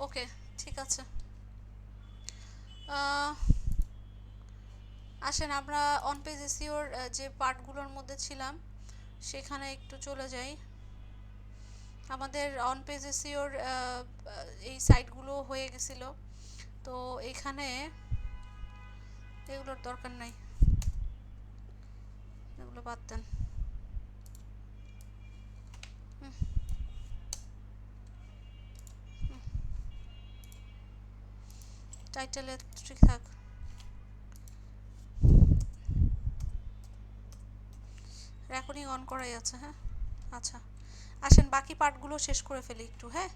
ওকে, ঠিক আছে। আসেন আমরা অন পেজ এসইওর যে পার্টগুলোর মধ্যে ছিলাম সেখানে একটু চলে যাই। আমাদের অন পেজ এসইওর এই সাইটগুলো হয়ে গেছিল, তো এখানে এগুলোর দরকার নাই, এগুলো বাদ দেন। টাইটেলে ঠিক থাক। রেকর্ডিং অন করাই আছে, হ্যাঁ। আচ্ছা, আসেন বাকি পার্টগুলো শেষ করে ফেলি একটু, হ্যাঁ।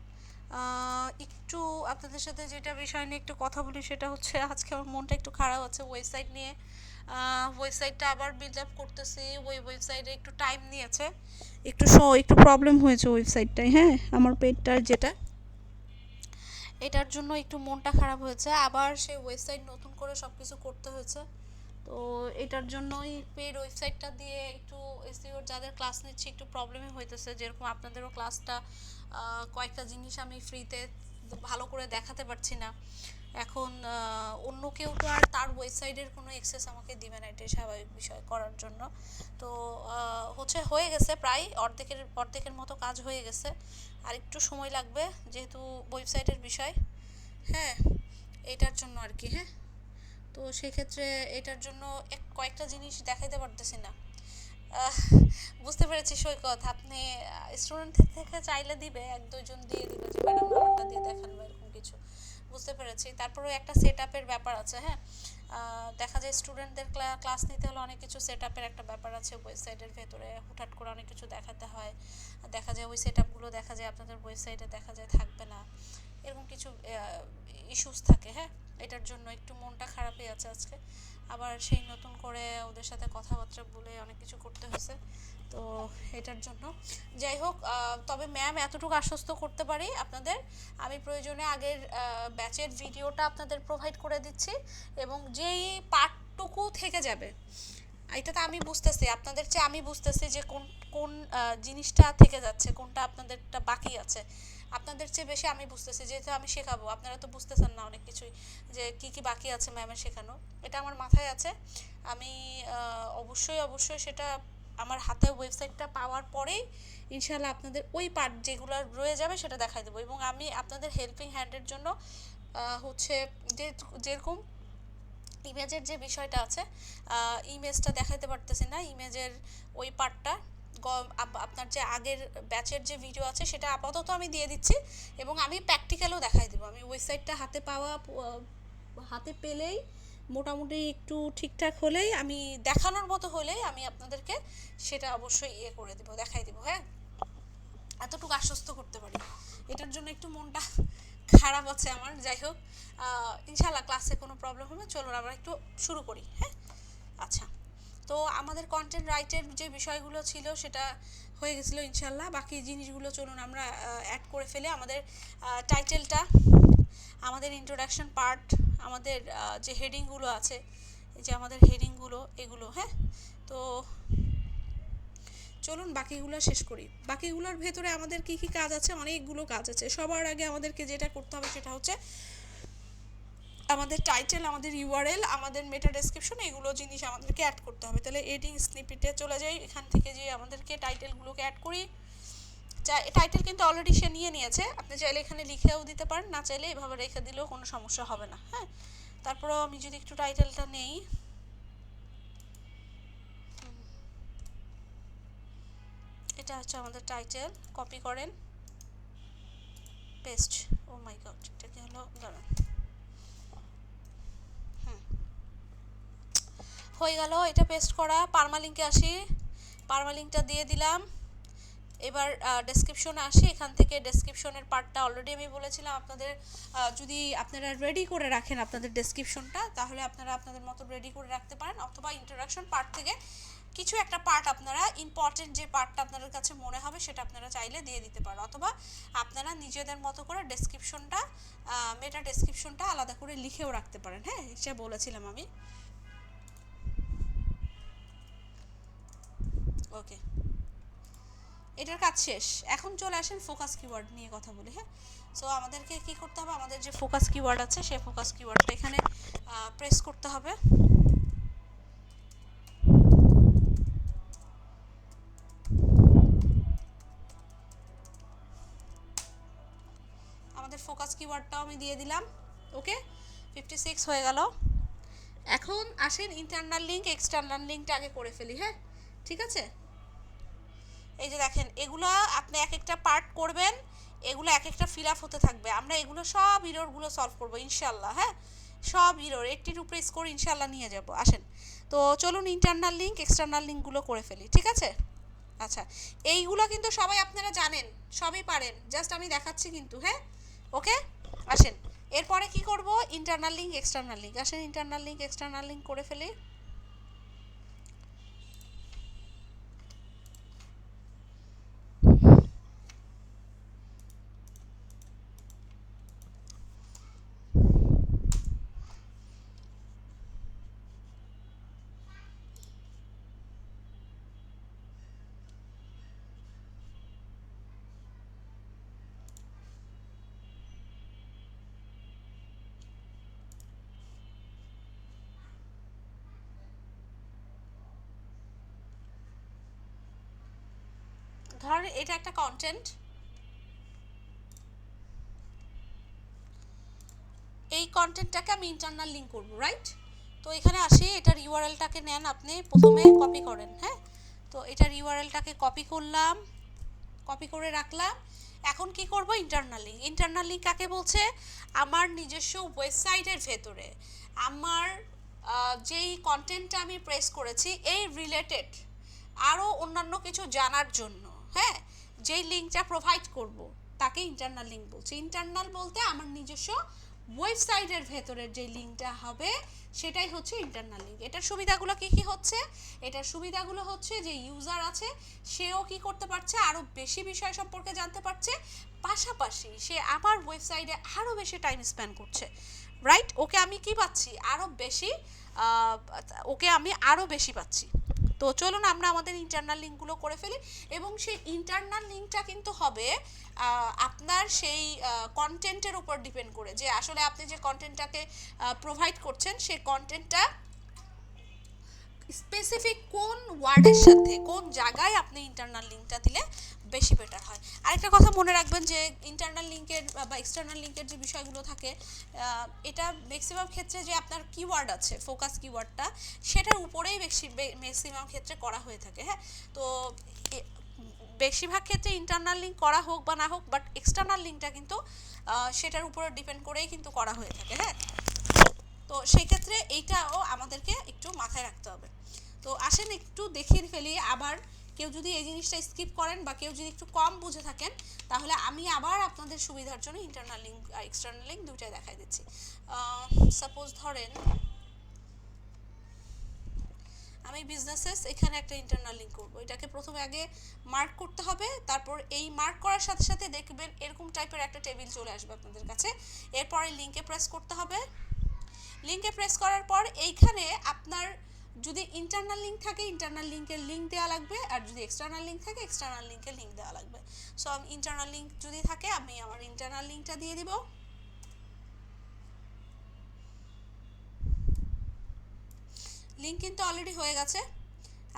একটু আপনাদের সাথে যেটা বিষয় নিয়ে একটু কথা বলি সেটা হচ্ছে আজকে আমার মনটা একটু খারাপ আছে ওয়েবসাইট নিয়ে। ওয়েবসাইটটা আবার বিল্ড আপ করতেছি, ওই ওয়েবসাইটে একটু টাইম নিয়েছে, একটু প্রবলেম হয়েছে ওয়েবসাইটটায়, হ্যাঁ, আমার পেজটার যেটা, এটার জন্য একটু মনটা খারাপ হয়েছে। আবার সেই ওয়েবসাইট নতুন করে সব কিছু করতে হয়েছে। তো এটার জন্যই পেড ওয়েবসাইটটা দিয়ে একটু এসইওর যাদের ক্লাস নিচ্ছে একটু প্রবলেমই হইতেছে, যেরকম আপনাদেরও ক্লাসটা কয়েকটা জিনিস আমি ফ্রিতে ভালো করে দেখাতে পারছি না। এখন অন্য কেউ তো আর তার ওয়েবসাইটের কোনো অ্যাক্সেস আমাকে দিবে না, এটাই স্বাভাবিক বিষয় করার জন্য। তো হয়ে গেছে প্রায় অর্ধেকের মতো কাজ হয়ে গেছে, আর একটু সময় লাগবে যেহেতু ওয়েবসাইটের বিষয়, হ্যাঁ, এটার জন্য আর কি, হ্যাঁ। তো সেক্ষেত্রে এটার জন্য কয়েকটা জিনিস দেখাইতে পারতেছি না। আহ, বুঝতে পেরেছি সৈকত, আপনি স্টুডেন্ট থেকে চাইলে দিবে, এক দুইজন দিয়ে দিবে যে ম্যাডাম আমারটা দিয়ে দেখান বা এরকম কিছু, বুঝতে পেরেছি। তারপরেও একটা সেট আপের ব্যাপার আছে, হ্যাঁ। দেখা যায় স্টুডেন্টদের ক্লাস নিতে হলে অনেক কিছু সেট আপের একটা ব্যাপার আছে ওয়েবসাইটের ভেতরে, হুটহাট করে অনেক কিছু দেখাতে হয়। দেখা যায় ওই সেট আপগুলো দেখা যায় আপনাদের ওয়েবসাইটে দেখা যায় থাকবে না, এরকম কিছু ইস্যুস থাকে, হ্যাঁ। এটার জন্য একটু মনটা খারাপই আছে আজকে। আবার সেই নতুন করে ওদের সাথে কথাবার্তা বলে অনেক কিছু করতে হয়েছে, তো এটার জন্য যাই হোক। তবে ম্যাম এতটুকু আশ্বস্ত করতে পারি আপনাদের, আমি প্রয়োজনে আগের ব্যাচের ভিডিওটা আপনাদের প্রোভাইড করে দিচ্ছি, এবং যেই পার্টটুকু থেকে যাবে, এটা তো আমি বুঝতেছি আপনাদের চেয়ে, আমি বুঝতেছি যে কোন কোন জিনিসটা থেকে যাচ্ছে, কোনটা আপনাদেরটা বাকি আছে। আপনাদের চেয়ে বেশি আমি বুঝতেছি, যেহেতু আমি শেখাবো, আপনারা তো বুঝতেছেন না অনেক কিছুই, যে কি কি বাকি আছে ম্যামের শেখানো, এটা আমার মাথায় আছে। আমি অবশ্যই সেটা আমার হাতে ওয়েবসাইটটা পাওয়ার পরেই ইনশাল্লাহ আপনাদের ওই পার্ট যেগুলো রয়ে যাবে সেটা দেখাই দেবো, এবং আমি আপনাদের হেল্পিং হ্যান্ডের জন্য হচ্ছে যে যেরকম ইমেজের যে বিষয়টা আছে, ইমেজটা দেখাইতে পারতেছি না, ইমেজের ওই পার্টটা আপনার যে আগের ব্যাচের যে ভিডিও আছে সেটা আপাতত আমি দিয়ে দিচ্ছি, এবং আমি প্র্যাকটিক্যালও দেখাই দেবো। আমি ওয়েবসাইটটা হাতে পেলেই মোটামুটি একটু ঠিকঠাক হলেই, আমি দেখানোর মতো হলেই আমি আপনাদেরকে সেটা অবশ্যই করে দেবো, দেখাই দেবো, হ্যাঁ। এতটুকু আশ্বস্ত করতে পারি। এটার জন্য একটু মনটা খারাপ আছে আমার, যাই হোক। ইনশাল্লাহ ক্লাসে কোনো প্রবলেম হবে, চলুন আমরা একটু শুরু করি, হ্যাঁ। আচ্ছা, তো আমাদের কন্টেন্ট রাইটের যে বিষয়গুলো ছিল সেটা হয়ে গেছিলো ইনশাল্লাহ। বাকি জিনিসগুলো চলুন আমরা অ্যাড করে ফেলে। আমাদের টাইটেলটা, আমাদের ইন্ট্রোডাকশন পার্ট, আমাদের যে হেডিংগুলো আছে, এই যে আমাদের হেডিংগুলো এগুলো, হ্যাঁ। তো চলুন বাকিগুলো শেষ করি। বাকিগুলোর ভেতরে আমাদের কি কি কাজ আছে, অনেকগুলো কাজ আছে। সবার আগে আমাদেরকে যেটা করতে হবে সেটা হচ্ছে আমাদের টাইটেল, আমাদের ইউআরএল, আমাদের মেটা ডেসক্রিপশন, এগুলো জিনিস আমাদেরকে অ্যাড করতে হবে। তাহলে এডিং স্নিপেটে চলে যাই, এখান থেকে যে আমাদেরকে টাইটেলগুলোকে অ্যাড করি। টাইটেল কিন্তু অলরেডি সে নিয়ে নিয়েছে, আপনি চাইলে এখানে লিখেও দিতে পারেন, না চাইলে এভাবে রেখে দিলেও কোনো সমস্যা হবে না, হ্যাঁ। তারপরেও আমি যদি একটু টাইটেলটা নেই, এটা হচ্ছে আমাদের টাইটেল, কপি করেন, পেস্ট। ও মাই গড, এটা কি হলো, দাঁড়ান। হয়ে গেল এটা পেস্ট করা। পারমালিঙ্কে আসি, পারমালিঙ্কটা দিয়ে দিলাম। এবার ডেসক্রিপশনে আসি, এখান থেকে ডেসক্রিপশনের পার্টটা অলরেডি আমি বলেছিলাম আপনাদের, যদি আপনারা রেডি করে রাখেন আপনাদের ডেসক্রিপশনটা, তাহলে আপনারা আপনাদের মতো রেডি করে রাখতে পারেন, অথবা ইন্ট্রোডাকশন পার্ট থেকে কিছু একটা পার্ট আপনারা ইম্পর্টেন্ট যে পার্টটা আপনাদের কাছে মনে হবে সেটা আপনারা চাইলে দিয়ে দিতে পারেন, অথবা আপনারা নিজেদের মতো করে ডেসক্রিপশনটা, মেটা ডেসক্রিপশনটা আলাদা করে লিখেও রাখতে পারেন, হ্যাঁ, সে বলেছিলাম আমি। ওকে, এটার কাজ শেষ। এখন চলে আসেন ফোকাস কিওয়ার্ড নিয়ে কথা বলি। হ্যাঁ, সো আমাদেরকে কি করতে হবে, আমাদের যে ফোকাস কিওয়ার্ড আছে সেই ফোকাস কিওয়ার্ডটা এখানে প্রেস করতে হবে। আমাদের ফোকাস কিওয়ার্ডটাও আমি দিয়ে দিলাম। ওকে, 56 হয়ে গেল। এখন আসেন ইন্টারনাল লিঙ্ক এক্সটার্নাল লিঙ্কটা আগে করে ফেলি। হ্যাঁ, ঠিক আছে। এই যে দেখেন, এগুলো আপনি এক একটা পার্ট করবেন, এগুলো এক একটা ফিল আপ হতে থাকবে। আমরা এগুলো সব ইররগুলো সলভ করবো ইনশাল্লাহ। হ্যাঁ, সব ইরর একটির উপরে স্কোর ইনশাল্লাহ নিয়ে যাব। আসেন তো চলুন ইন্টারনাল লিঙ্ক এক্সটার্নাল লিঙ্কগুলো করে ফেলি, ঠিক আছে। আচ্ছা, এইগুলো কিন্তু সবাই আপনারা জানেন, সবই পারেন, জাস্ট আমি দেখাচ্ছি কিন্তু। হ্যাঁ, ওকে, আসেন এরপরে কি করব, ইন্টারনাল লিঙ্ক এক্সটার্নাল লিঙ্ক। আসেন ইন্টারনাল লিঙ্ক এক্সটার্নাল লিঙ্ক করে ফেলি। ধর এটা একটা কন্টেন্ট, এই কন্টেন্টটাকে আমি ইন্টারনাল লিঙ্ক করব, রাইট। তো এখানে আসি, এটার ইউআরএলটাকে নেন, আপনি প্রথমে কপি করেন। হ্যাঁ, তো এটার ইউআরএলটাকে কপি করলাম, কপি করে রাখলাম। এখন কি করব, ইন্টারনাল লিঙ্ক। ইন্টারনাল লিঙ্ক কাকে বলছে, আমার নিজস্ব ওয়েবসাইটের ভেতরে আমার যেই কন্টেন্টটা আমি প্রেস করেছি এই রিলেটেড আরও অন্যান্য কিছু জানার জন্য, হ্যাঁ, যেই লিঙ্কটা প্রোভাইড করব তাকে ইন্টারনাল লিঙ্ক বলছে। ইন্টারনাল বলতে আমার নিজস্ব ওয়েবসাইটের ভেতরের যে লিঙ্কটা হবে সেটাই হচ্ছে ইন্টারনাল লিঙ্ক। এটার সুবিধাগুলো কি কি হচ্ছে, এটার সুবিধাগুলো হচ্ছে যে ইউজার আছে সেও কি করতে পারছে, আরও বেশি বিষয় সম্পর্কে জানতে পারছে, পাশাপাশি সে আমার ওয়েবসাইটে আরও বেশি টাইম স্পেন্ড করছে, রাইট। ওকে আমি কি পাচ্ছি, আরও বেশি, ওকে আমি আরও বেশি পাচ্ছি। তো চলুন আমরা আমাদের ইন্টারনাল লিঙ্কগুলো করে ফেলি, এবং সেই ইন্টারনাল লিঙ্কটা কিন্তু হবে আপনার সেই কন্টেন্টের উপর ডিপেন্ড করে, যে আসলে আপনি যে কন্টেন্টটাকে প্রোভাইড করছেন সেই কন্টেন্টটা স্পেসিফিক কোন ওয়ার্ডের সাথে কোন জায়গায় আপনি ইন্টারনাল লিঙ্কটা দিলে বেশি বেটার হয়। আরেকটা কথা মনে রাখবেন যে ইন্টারনাল লিঙ্কের বা এক্সটার্নাল লিঙ্কের যে বিষয়গুলো থাকে, এটা ম্যাক্সিমাম ক্ষেত্রে যে আপনার কিওয়ার্ড আছে ফোকাস কিওয়ার্ডটা সেটার উপরেই ম্যাক্সিমাম ক্ষেত্রে করা হয়ে থাকে। হ্যাঁ, তো বেশিরভাগ ক্ষেত্রে ইন্টারনাল লিঙ্ক করা হোক বা না হোক, বাট এক্সটার্নাল লিঙ্কটা কিন্তু সেটার উপরে ডিপেন্ড করেই কিন্তু করা হয়ে থাকে। হ্যাঁ, তো সেই ক্ষেত্রে এইটাও আমাদেরকে একটু মাথায় রাখতে হবে। তো আসেন একটু দেখিয়ে ফেলি আবার, কেউ যদি এই জিনিসটা স্কিপ করেন বা কেউ যদি একটু কম বুঝে থাকেন তাহলে আমি আবার আপনাদের সুবিধার জন্য ইন্টারনাল লিঙ্ক আর এক্সটার্নাল লিঙ্ক দুইটাই দেখাই দিচ্ছি। সাপোজ ধরেন আমি বিজনেসেস এখানে একটা ইন্টারনাল লিঙ্ক করব, এটাকে প্রথমে আগে মার্ক করতে হবে, তারপর এই মার্ক করার সাথে সাথে দেখবেন এরকম টাইপের একটা টেবিল চলে আসবে আপনাদের কাছে। এরপরে লিঙ্কে প্রেস করতে হবে। লিঙ্কে প্রেস করার পর এইখানে আপনার যদি ইন্টারনাল লিঙ্ক থাকে ইন্টারনাল লিঙ্কের লিঙ্ক দেওয়া লাগবে, আর যদি এক্সটার্নাল লিঙ্ক থাকে এক্সটার্নাল লিঙ্কের লিঙ্ক দেওয়া লাগবে। সো ইন্টারনাল লিঙ্ক যদি থাকে আমি আমার ইন্টারনাল লিঙ্কটা দিয়ে দিব। লিঙ্ক কিন্তু অলরেডি হয়ে গেছে,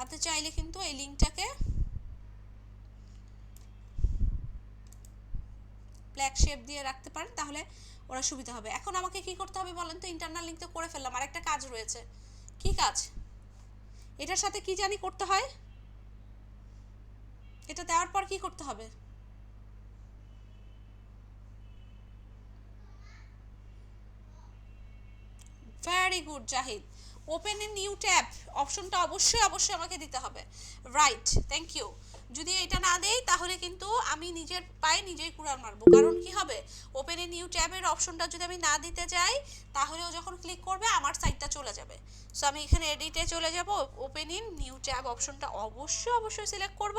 আপনি চাইলে কিন্তু এই লিঙ্কটাকে ব্ল্যাক শেপ দিয়ে রাখতে পারেন, তাহলে ওরা সুবিধা হবে। এখন আমাকে কি করতে হবে বলেন তো, ইন্টারনাল লিঙ্ক তো করে ফেললাম, আর একটা কাজ রয়েছে। কি কাজ, এটার সাথে কি জানি করতে হয়, এটা দেওয়ার পর কি করতে হবে, very good Zahid, open a new tab অপশনটা অবশ্যই অবশ্যই আমাকে দিতে হবে, রাইট, থ্যাংক ইউ। যদি এটা না দেই তাহলে কিন্তু আমি নিজের পায়ে নিজেই কুড়াল মারবো, কারণ কি হবে, ওপেন এ নিউ ট্যাবের অপশনটা যদি আমি না দিতে যাই তাহলে ও যখন ক্লিক করবে আমার সাইটটা চলে যাবে। সো আমি এখানে এডিটে চলে যাব, ওপেন ইন নিউ ট্যাব অপশনটা অবশ্যই অবশ্যই সিলেক্ট করব,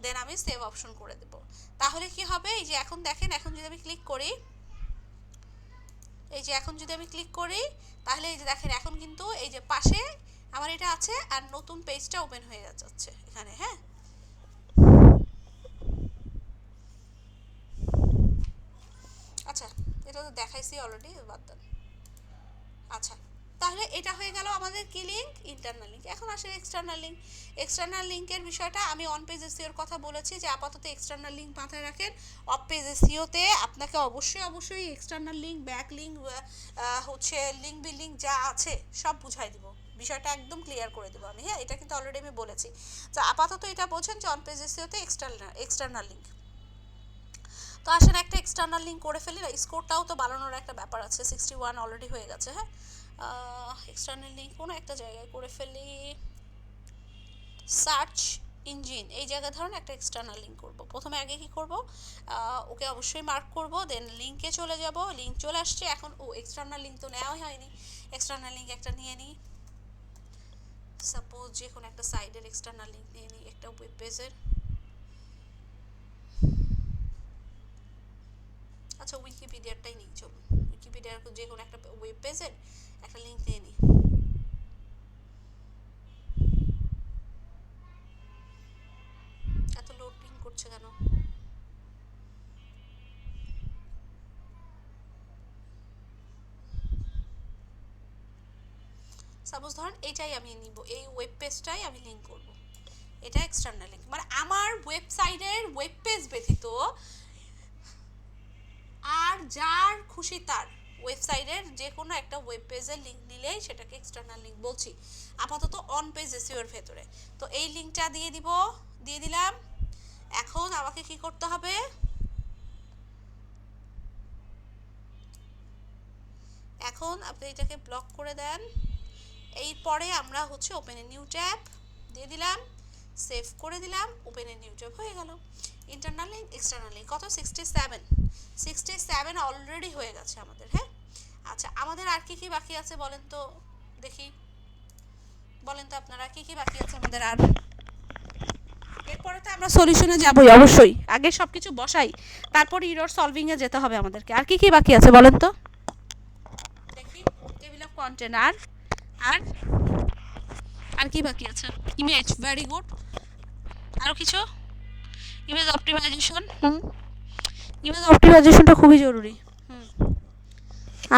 দেন আমি সেভ অপশন করে দেব। তাহলে কি হবে, এই যে এখন দেখেন, এখন যদি আমি ক্লিক করি, এই যে এখন যদি আমি ক্লিক করি তাহলে এই যে দেখেন এখন কিন্তু এই যে পাশে আমার এটা আছে আর নতুন পেজটা ওপেন হয়ে যাচ্ছে এখানে। হ্যাঁ, এটা তো দেখাইছি অলরেডি, বাদ দেন। আচ্ছা, তাহলে এটা হয়ে গেল আমাদের কি লিঙ্ক, ইন্টারনাল লিঙ্ক। এখন আসে এক্সটার্নাল লিঙ্ক। এক্সটার্নাল লিঙ্কের বিষয়টা আমি অন পেজ এসইওর কথা বলেছি যে আপাতত এক্সটার্নাল লিঙ্ক মাথায় রাখেন। অফ পেজ এসইওতে আপনাকে অবশ্যই এক্সটার্নাল লিঙ্ক, ব্যাক লিঙ্ক, হচ্ছে লিঙ্ক বিল্ডিং যা আছে সব বুঝাই দিব, বিষয়টা একদম ক্লিয়ার করে দেবো আমি। হ্যাঁ, এটা কিন্তু অলরেডি আমি বলেছি। তো আপাতত এটা বোঝেন যে অন পেজ এসইওতে এক্সটার্নাল লিঙ্ক। তো আসেন একটা এক্সটার্নাল লিঙ্ক করে ফেলি। স্কোরটাও তো বাড়ানোর একটা ব্যাপার আছে, 61 অলরেডি হয়ে গেছে। হ্যাঁ, এক্সটার্নাল লিঙ্ক কোনো একটা জায়গায় করে ফেলি, সার্চ ইঞ্জিন এই জায়গায় ধরুন একটা এক্সটার্নাল লিঙ্ক করবো। প্রথমে আগে কি করব, ওকে অবশ্যই মার্ক করব, দেন লিঙ্কে চলে যাব। লিঙ্ক চলে আসছে। এখন এক্সটার্নাল লিঙ্ক তো নেওয়াই হয়নি, এক্সটার্নাল লিঙ্ক একটা নিয়ে নিই। সাপোজ যে কোনো একটা সাইডের এক্সটার্নাল লিঙ্ক নিয়ে নিই, একটা ওয়েব পেজের। আচ্ছা, উইকিপিডিয়ারটাই নিই, চলুন উইকিপিডিয়ার যে কোনো একটা ওয়েব পেজের একটা লিঙ্ক নিয়ে নিই। এত লোড পিং করছে কেন? সাপোজ ধরেন এটাই আমি নিব, এই ওয়েব পেজটাই আমি লিঙ্ক করব, এটা এক্সটার্নাল লিঙ্ক। মানে আমার ওয়েবসাইটের ওয়েব পেজ ব্যতীত আর যার খুশি তার ওয়েবসাইটের যে কোনো একটা ওয়েব পেজের লিঙ্ক নিলেই সেটাকে এক্সটার্নাল লিঙ্ক বলছি, আপাতত অন পেজ এসইওর ভেতরে। তো এই লিঙ্কটা দিয়ে দিলাম। এখন আমাকে কি করতে হবে, এখন আপনি এটাকে ব্লক করে দেন। এরপরে আমরা হচ্ছে ওপেন এ নিউ ট্যাব দিয়ে দিলাম, সেভ করে দিলাম, ওপেন এ নিউ ট্যাব হয়ে গেল। ইন্টারনাল লিঙ্ক, এক্সটার্নাল লিঙ্ক কত, 67 অলরেডি হয়ে গেছে আমাদের। হ্যাঁ, আচ্ছা, আমাদের আর কি কি বাকি আছে বলেন তো দেখি, বলেন তো আপনারা কি কি বাকি আছে আমাদের আর? এরপরে তো আমরা সলিউশনে যাবই অবশ্যই, আগে সবকিছু বসাই, তারপর এরর সলভিং এ যেতে হবে আমাদেরকে। আর কি কি বাকি আছে বলেন তো দেখি। টেবিল অফ কন্টেন্ট, আর আর আর কি বাকি আছে? Image, very good. আরও কিছু? Image optimisation. ইমেজ অপটিমাইজেশনটা খুবই জরুরি।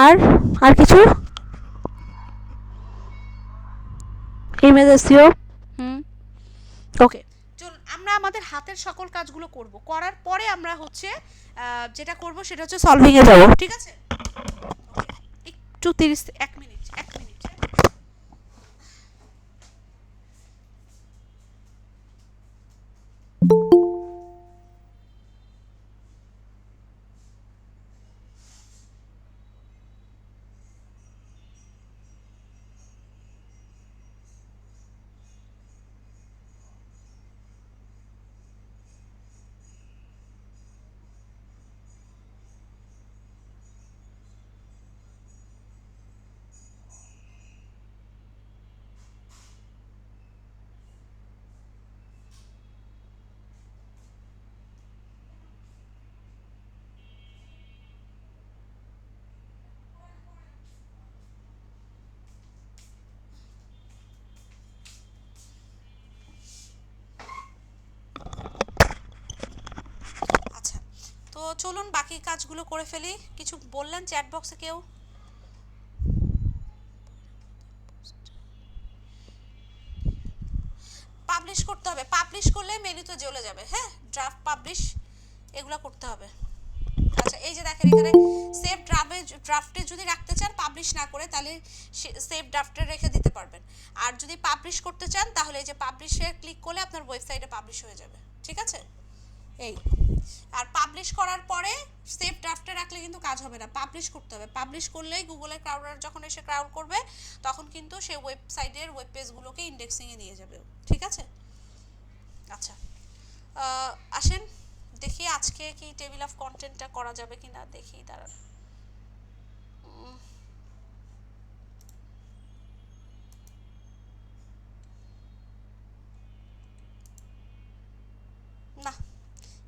আর আর কিছু? Image SEO. ওকে, চলুন আমরা আমাদের হাতের সকল কাজগুলো করব, করার পরে আমরা হচ্ছে যেটা করব সেটা হচ্ছে সলভিং এ যাব, ঠিক আছে? একটু 1 মিনিট। আচ্ছা, তো চলুন বাকি কাজগুলো করে ফেলি। কিছু বললেন চ্যাট বক্সে কেউ? পাবলিশ করতে হবে, পাবলিশ করলে মেনুতে চলে যাবে। হ্যাঁ, ড্রাফট পাবলিশ এগুলো করতে হবে। আচ্ছা, এই যে দেখেন এখানে সেভ ড্রাফটে যদি রাখতে চান পাবলিশ না করে, তাহলে সেভ ড্রাফটে রেখে দিতে পারবেন। আর যদি পাবলিশ করতে চান তাহলে এই যে পাবলিশে ক্লিক করলে আপনার ওয়েবসাইটে পাবলিশ হয়ে যাবে, ঠিক আছে? এই, আর পাবলিশ করার পরে সেভ ড্রাফটে রাখলে কিন্তু কাজ হবে না, পাবলিশ করতে হবে। পাবলিশ করলেই গুগলের ক্রাউডার যখন এসে ক্রাউড করবে তখন কিন্তু সেই ওয়েবসাইটের ওয়েব পেজগুলোকে ইন্ডেক্সিংয়ে নিয়ে যাবে, ঠিক আছে? আচ্ছা, আসেন দেখি আজকে কি টেবিল অফ কন্টেন্টটা করা যাবে কি না, দেখি দাঁড়ান। না,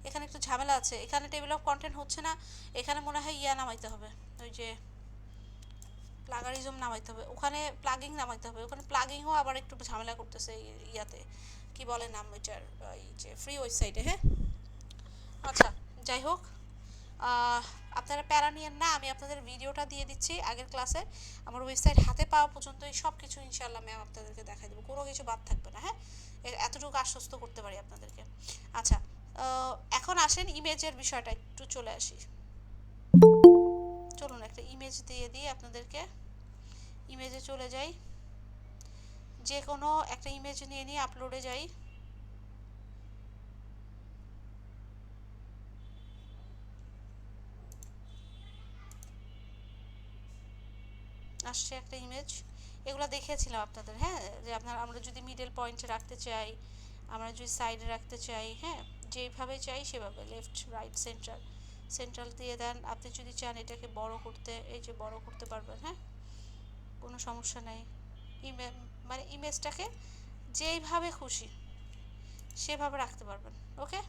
এখানে একটু ঝামেলা আছে, এখানে টেবিল অফ কন্টেন্ট হচ্ছে না। এখানে মনে হয় নামাইতে হবে, ওই যে প্লাগারিজম নামাইতে হবে, ওখানে প্লাগিং নামাইতে হবে। ওখানে প্লাগিংও আবার একটু ঝামেলা করতেছে ইয়াতে, কি বলে নাম ওইটার, এই যে ফ্রি ওয়েবসাইটে। হ্যাঁ, আচ্ছা, যাই হোক, আপনারা প্যারা নিয়েন না, আমি আপনাদের ভিডিওটা দিয়ে দিচ্ছি আগের ক্লাসে, আমার ওয়েবসাইট হাতে পাওয়া পর্যন্ত এই সব কিছু ইনশাল্লাহ ম্যাম আপনাদেরকে দেখাই দেবো, কোনো কিছু বাদ থাকবে না। হ্যাঁ, এতটুকু আশ্বস্ত করতে পারি আপনাদেরকে। আচ্ছা, এখন আসেন ইমেজের বিষয়টা একটু চলে আসি। চলুন একটা ইমেজ দিয়ে দিই আপনাদেরকে, ইমেজে চলে যাই, যে কোনো একটা ইমেজ নিয়ে নিয়ে আপলোডে যাই। আসছে একটা ইমেজ, এগুলো দেখিয়েছিলাম আপনাদের। হ্যাঁ, যে আমরা যদি মিডল পয়েন্টে রাখতে চাই, আমরা যদি সাইডে রাখতে চাই, হ্যাঁ যেভাবে চাই সেভাবে, লেফট রাইট সেন্টার, সেন্ট্রাল দিয়ে দেন। আপনি যদি চান এটাকে বড় করতে, এই যে বড় করতে পারবেন, হ্যাঁ কোনো সমস্যা নাই। মানে ইমেজটাকে যেইভাবে খুশি সেভাবে রাখতে পারবেন। ওকে,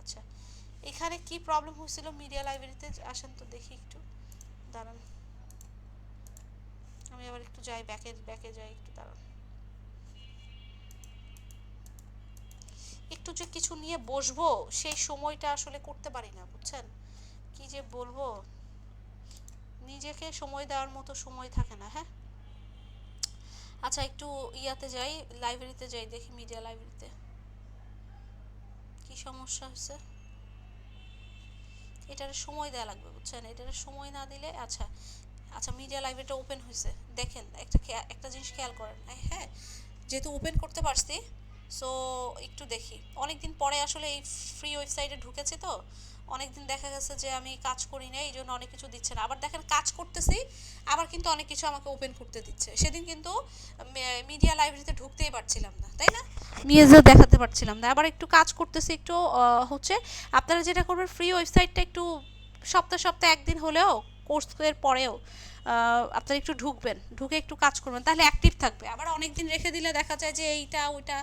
আচ্ছা এখানে কি প্রবলেম হয়েছিল মিডিয়া লাইব্রেরিতে, আসেন তো দেখি একটু, দাঁড়ান আমি আবার একটু যাই, ব্যাকে যাই, একটু দাঁড়ান। একটু যে কিছু নিয়ে বসবো সেই সময়টা আসলে করতে পারি না, বুঝছেন, কি যে বলবো, নিজেকে সময় দেওয়ার মতো সময় থাকে না। হ্যাঁ, আচ্ছা একটু ইয়াতে যাই, লাইব্রেরিতে যাই, দেখি মিডিয়া লাইব্রেরিতে কি সমস্যা হয়েছে। এটার সময় দেওয়া লাগবে, বুঝছেন, এটার সময় না দিলে। আচ্ছা আচ্ছা, মিডিয়া লাইব্রেরিটা ওপেন হয়েছে, দেখেন একটা জিনিস খেয়াল করেন। হ্যাঁ, যেহেতু ওপেন করতে পারছি, সো একটু দেখি, অনেকদিন পরে আসলে এই ফ্রি ওয়েবসাইটে ঢুকেছি, তো অনেকদিন দেখা গেছে যে আমি কাজ করি না, এই জন্য অনেক কিছু দিচ্ছে না। আবার দেখেন কাজ করতেছি, আবার কিন্তু অনেক কিছু আমাকে ওপেন করতে দিচ্ছে। সেদিন কিন্তু মিডিয়া লাইব্রেরিতে ঢুকতেই পারছিলাম না, তাই না, মেজে দেখাতে পারছিলাম না। আবার একটু কাজ করতেছি, একটু হচ্ছে, আপনারা যেটা করবেন ফ্রি ওয়েবসাইটটা একটু সপ্তাহে একদিন হলেও, কোর্সের পরেও আপনারা একটু ঢুকবেন, ঢুকে একটু কাজ করবেন, তাহলে অ্যাক্টিভ থাকবে। আবার অনেক দিন রেখে দিলে দেখা যায় যে এইটা ওইটা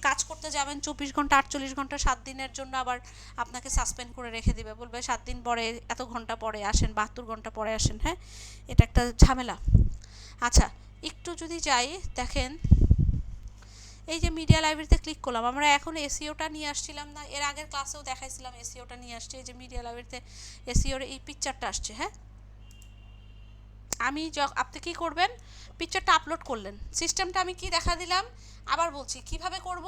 কাজ করতে যাবেন 24 ঘন্টা 48 ঘন্টা 7 দিনের জন্য, আবার আপনাকে সাসপেন্ড করে রেখে দিবে, বলবে 7 দিন পরে এত ঘন্টা পরে আসেন, 72 ঘন্টা পরে আসেন। হ্যাঁ, এটা একটা ঝামেলা। আচ্ছা একটু যদি যাই, দেখেন এই যে মিডিয়া লাইব্রেরিতে ক্লিক করলাম, আমরা এখন এসইওটা নিয়ে আসছিলাম না, এর আগের ক্লাসেও দেখাইছিলাম এসইওটা নিয়ে আসছে। এই যে মিডিয়া লাইব্রেরিতে এসইওর এই পিকচারটা আসছে। হ্যাঁ, আপনি কি করবেন, পিকচারটা আপলোড করলেন, সিস্টেমটা আমি কি দেখা দিলাম, আবার বলছি কিভাবে করব।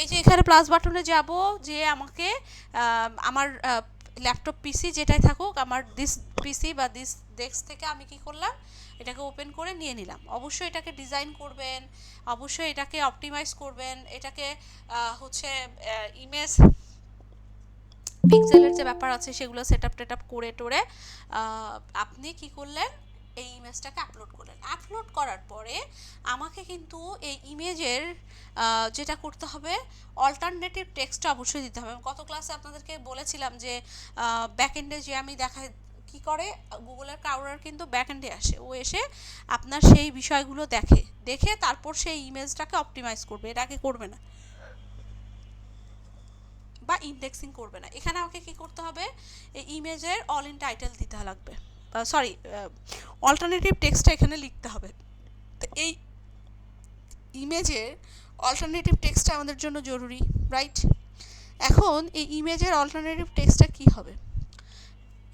এই যে এখানে প্লাস বাটনে যাব, যে আমাকে আমার ল্যাপটপ পিসি যেটাই থাকুক, আমার দিস পিসি বা দিস ডেস্ক থেকে আমি কি করলাম, এটাকে ওপেন করে নিয়ে নিলাম। অবশ্যই এটাকে ডিজাইন করবেন, অবশ্যই এটাকে অপটিমাইজ করবেন, এটাকে হচ্ছে ইমেজ পিক্সেলের যে ব্যাপার আছে সেগুলো সেটআপ করে টোরে আপনি কি করলেন, এই ইমেজটাকে আপলোড করলেন। আপলোড করার পরে আমাকে কিন্তু এই ইমেজের যেটা করতে হবে, অল্টারনেটিভ টেক্সটটা অবশ্যই দিতে হবে। গত ক্লাসে আপনাদেরকে বলেছিলাম যে ব্যাকএন্ডে যে আমি দেখাই কি করে, গুগলের ক্রাউডার কিন্তু ব্যাকএন্ডে আসে, ও এসে আপনার সেই বিষয়গুলো দেখে তারপর সেই ইমেজটাকে অপটিমাইজ করবে, এর আগে করবে না বা ইন্ডেক্সিং করবে না। এখানে আমাকে কি করতে হবে, এই ইমেজের অল ইন টাইটেল দিতে লাগবে, সরি অল্টারনেটিভ টেক্সটটা এখানে লিখতে হবে। তো এই ইমেজের অল্টারনেটিভ টেক্সটটা আমাদের জন্য জরুরি, রাইট। এখন এই ইমেজের অল্টারনেটিভ টেক্সটটা কি হবে,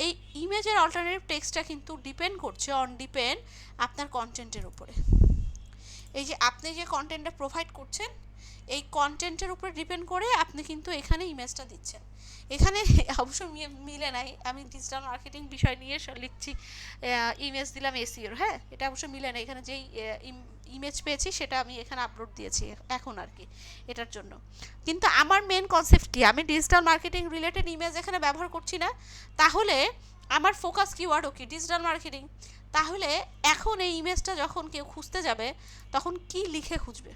এই ইমেজের অল্টারনেটিভ টেক্সটটা কিন্তু ডিপেন্ড করছে আপনার কন্টেন্টের উপরে। এই যে আপনি যে কন্টেন্টটা প্রোভাইড করছেন, এই কন্টেন্টের উপরে ডিপেন্ড করে আপনি কিন্তু এখানে ইমেজটা দিচ্ছেন। এখানে অবশ্য মিলে নাই, আমি ডিজিটাল মার্কেটিং বিষয় নিয়ে লিখছি, ইমেজ দিলাম এসইওর। হ্যাঁ, এটা অবশ্য মিলে না, এখানে যেই ইমেজ পেয়েছি সেটা আমি এখানে আপলোড দিয়েছি এখন আর কি, এটার জন্য। কিন্তু আমার মেন কনসেপ্ট কি, আমি ডিজিটাল মার্কেটিং রিলেটেড ইমেজ এখানে ব্যবহার করছি না, তাহলে আমার ফোকাস কিওয়ার্ডও কি ডিজিটাল মার্কেটিং। তাহলে এখন এই ইমেজটা যখন কেউ খুঁজতে যাবে, তখন কি লিখে খুঁজবে,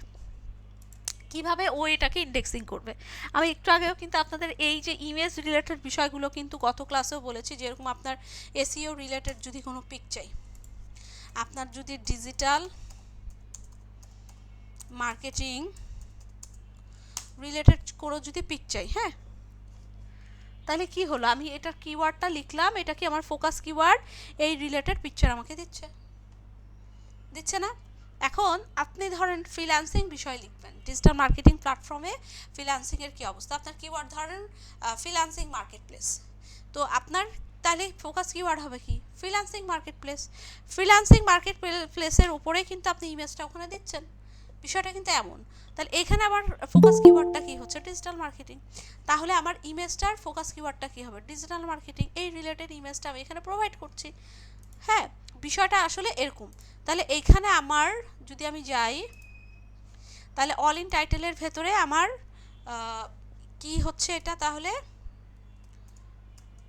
কিভাবে ও এটাকে ইন্ডেক্সিং করবে। আমি একটু আগেও কিন্তু আপনাদের এই যে ইমেজ রিলেটেড বিষয়গুলো কিন্তু গত ক্লাসেও বলেছি, যেরকম আপনার এসইও রিলেটেড যদি কোনো পিক চাই, আপনার যদি ডিজিটাল মার্কেটিং রিলেটেড কোনো যদি পিক চাই, হ্যাঁ, তাহলে কি হলো, আমি এটার কিওয়ার্ডটা লিখলাম, এটা কি আমার ফোকাস কিওয়ার্ড, এই রিলেটেড পিকচার আমাকে দিচ্ছে না। এখন আপনি ধরেন ফ্রিল্যান্সিং বিষয় লিখবেন, ডিজিটাল মার্কেটিং প্ল্যাটফর্মে ফ্রিল্যান্সিংয়ের কী অবস্থা, আপনার কিওয়ার্ড ধরেন ফ্রিল্যান্সিং মার্কেট প্লেস, তো আপনার তাহলে ফোকাস কিওয়ার্ড হবে কি? Freelancing market place. Freelancing market প্লেসের উপরে কিন্তু আপনি ইমেজটা ওখানে দিচ্ছেন, বিষয়টা কিন্তু এমন। তাহলে এখানে আবার ফোকাস কিওয়ার্ডটা কি হচ্ছে? Digital marketing. তাহলে আমার ইমেজটার ফোকাস কিওয়ার্ডটা কি হবে? Digital marketing. এই রিলেটেড ইমেজটা আমি এখানে প্রোভাইড করছি। হ্যাঁ, বিষয়টা আসলে এরকম। তাহলে এইখানে আমার যদি আমি যাই, তাহলে অল ইন টাইটেলের ভেতরে আমার কি হচ্ছে এটা? তাহলে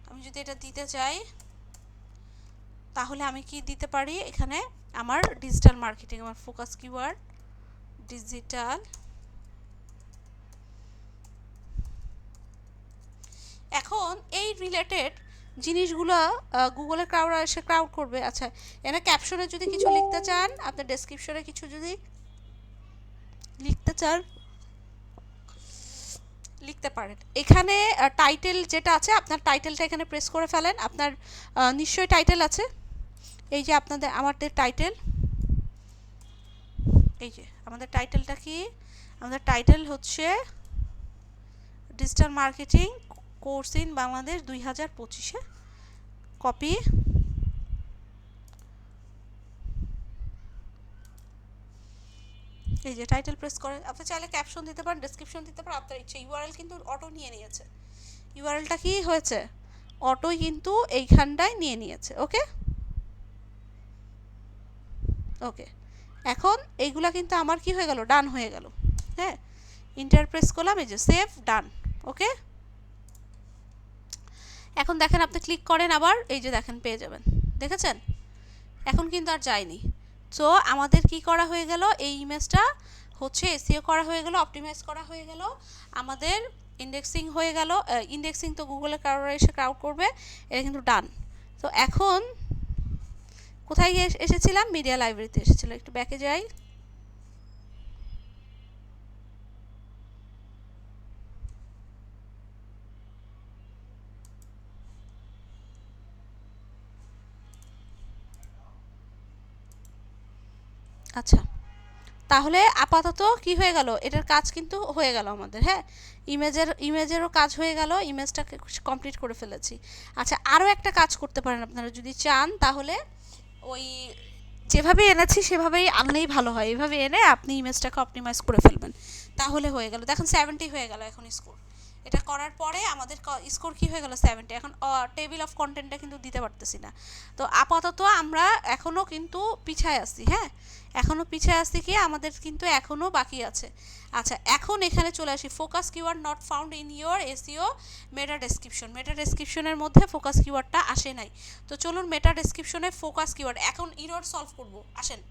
আমি যদি এটা দিতে চাই, তাহলে আমি কি দিতে পারি এখানে? আমার ডিজিটাল মার্কেটিং, আমার ফোকাস কিওয়ার্ড ডিজিটাল। এখন এই রিলেটেড জিনিসগুলো গুগলে ক্রাউড এসে ক্রাউড করবে। আচ্ছা, এখানে ক্যাপশনে যদি কিছু লিখতে চান, আপনার ডেসক্রিপশনে কিছু যদি লিখতে চান লিখতে পারেন। এখানে টাইটেল যেটা আছে, আপনার টাইটেলটা এখানে প্রেস করে ফেলেন। আপনার নিশ্চয়ই টাইটেল আছে, এই যে আমাদের টাইটেল, এই যে আমাদের টাইটেলটা কি? আমাদের টাইটেল হচ্ছে digital marketing course in Bangladesh 2025। Copy, এই যে টাইটেল প্রেস করে আপনি চাইলে ক্যাপশন দিতে পারেন, ডেসক্রিপশন দিতে পারেন, আপনার ইচ্ছে। ইউআরএল কিন্তু অটো নিয়ে নিয়েছে। ইউআরএলটা কি হয়েছে? অটোই কিন্তু এইখানটায় নিয়ে নিয়েছে। ওকে ওকে, এখন এইগুলা কিন্তু আমার কি হয়ে গেল? ডান হয়ে গেল। হ্যাঁ, ইন্টার প্রেস করলাম, এই যে সেভ, ডান। ওকে, এখন দেখেন, আপনি ক্লিক করেন আবার, এই যে দেখেন পেয়ে যাবেন। দেখেছেন? এখন কিন্তু আর যায়নি। সো আমাদের কি করা হয়ে গেল? এই ইমেজটা হচ্ছে এসইও করা হয়ে গেল, অপটিমাইজ করা হয়ে গেল, আমাদের ইন্ডেক্সিং হয়ে গেল। ইন্ডেক্সিং তো গুগলে ক্রাউড এসে ক্রাউড করবে, এটা কিন্তু ডান। তো এখন কোথায় গিয়ে এসেছিলাম? মিডিয়া লাইব্রেরিতে এসেছিলাম। একটু ব্যাকে যাই। আচ্ছা, তাহলে আপাতত কি হয়ে গেল? এটার কাজ কিন্তু হয়ে গেল আমাদের। হ্যাঁ, ইমেজেরও কাজ হয়ে গেল, ইমেজটাকে কমপ্লিট করে ফেলেছি। আচ্ছা, আরও একটা কাজ করতে পারেন আপনারা যদি চান, তাহলে ওই যেভাবে এনেছি সেভাবেই আনলেই ভালো হয়। এভাবে এনে আপনি ইমেজটাকে অপটিমাইজ করে ফেলবেন, তাহলে হয়ে গেল। দেখেন 70 হয়ে গেল এখন স্কোর। এটা করার পরে আমাদের স্কোর কি হয়ে গেল? 70। এখন টেবিল অফ কন্টেন্টটা কিন্তু দিতে পারতেছি না। তো আপাতত আমরা এখনও কিন্তু পিছায় আছি। হ্যাঁ, এখনও পিছায় আসছি, কি আমাদের কিন্তু এখনও বাকি আছে। আচ্ছা, এখন এখানে চলে আসি, focus keyword not found in your SEO meta description. Meta ডেসক্রিপশনের মধ্যে ফোকাস কিওয়ার্ডটা আসে নাই। তো চলুন মেটা ডেসক্রিপশনে ফোকাস কিওয়ার্ড, এখন ইরর সলভ করব। আসেন,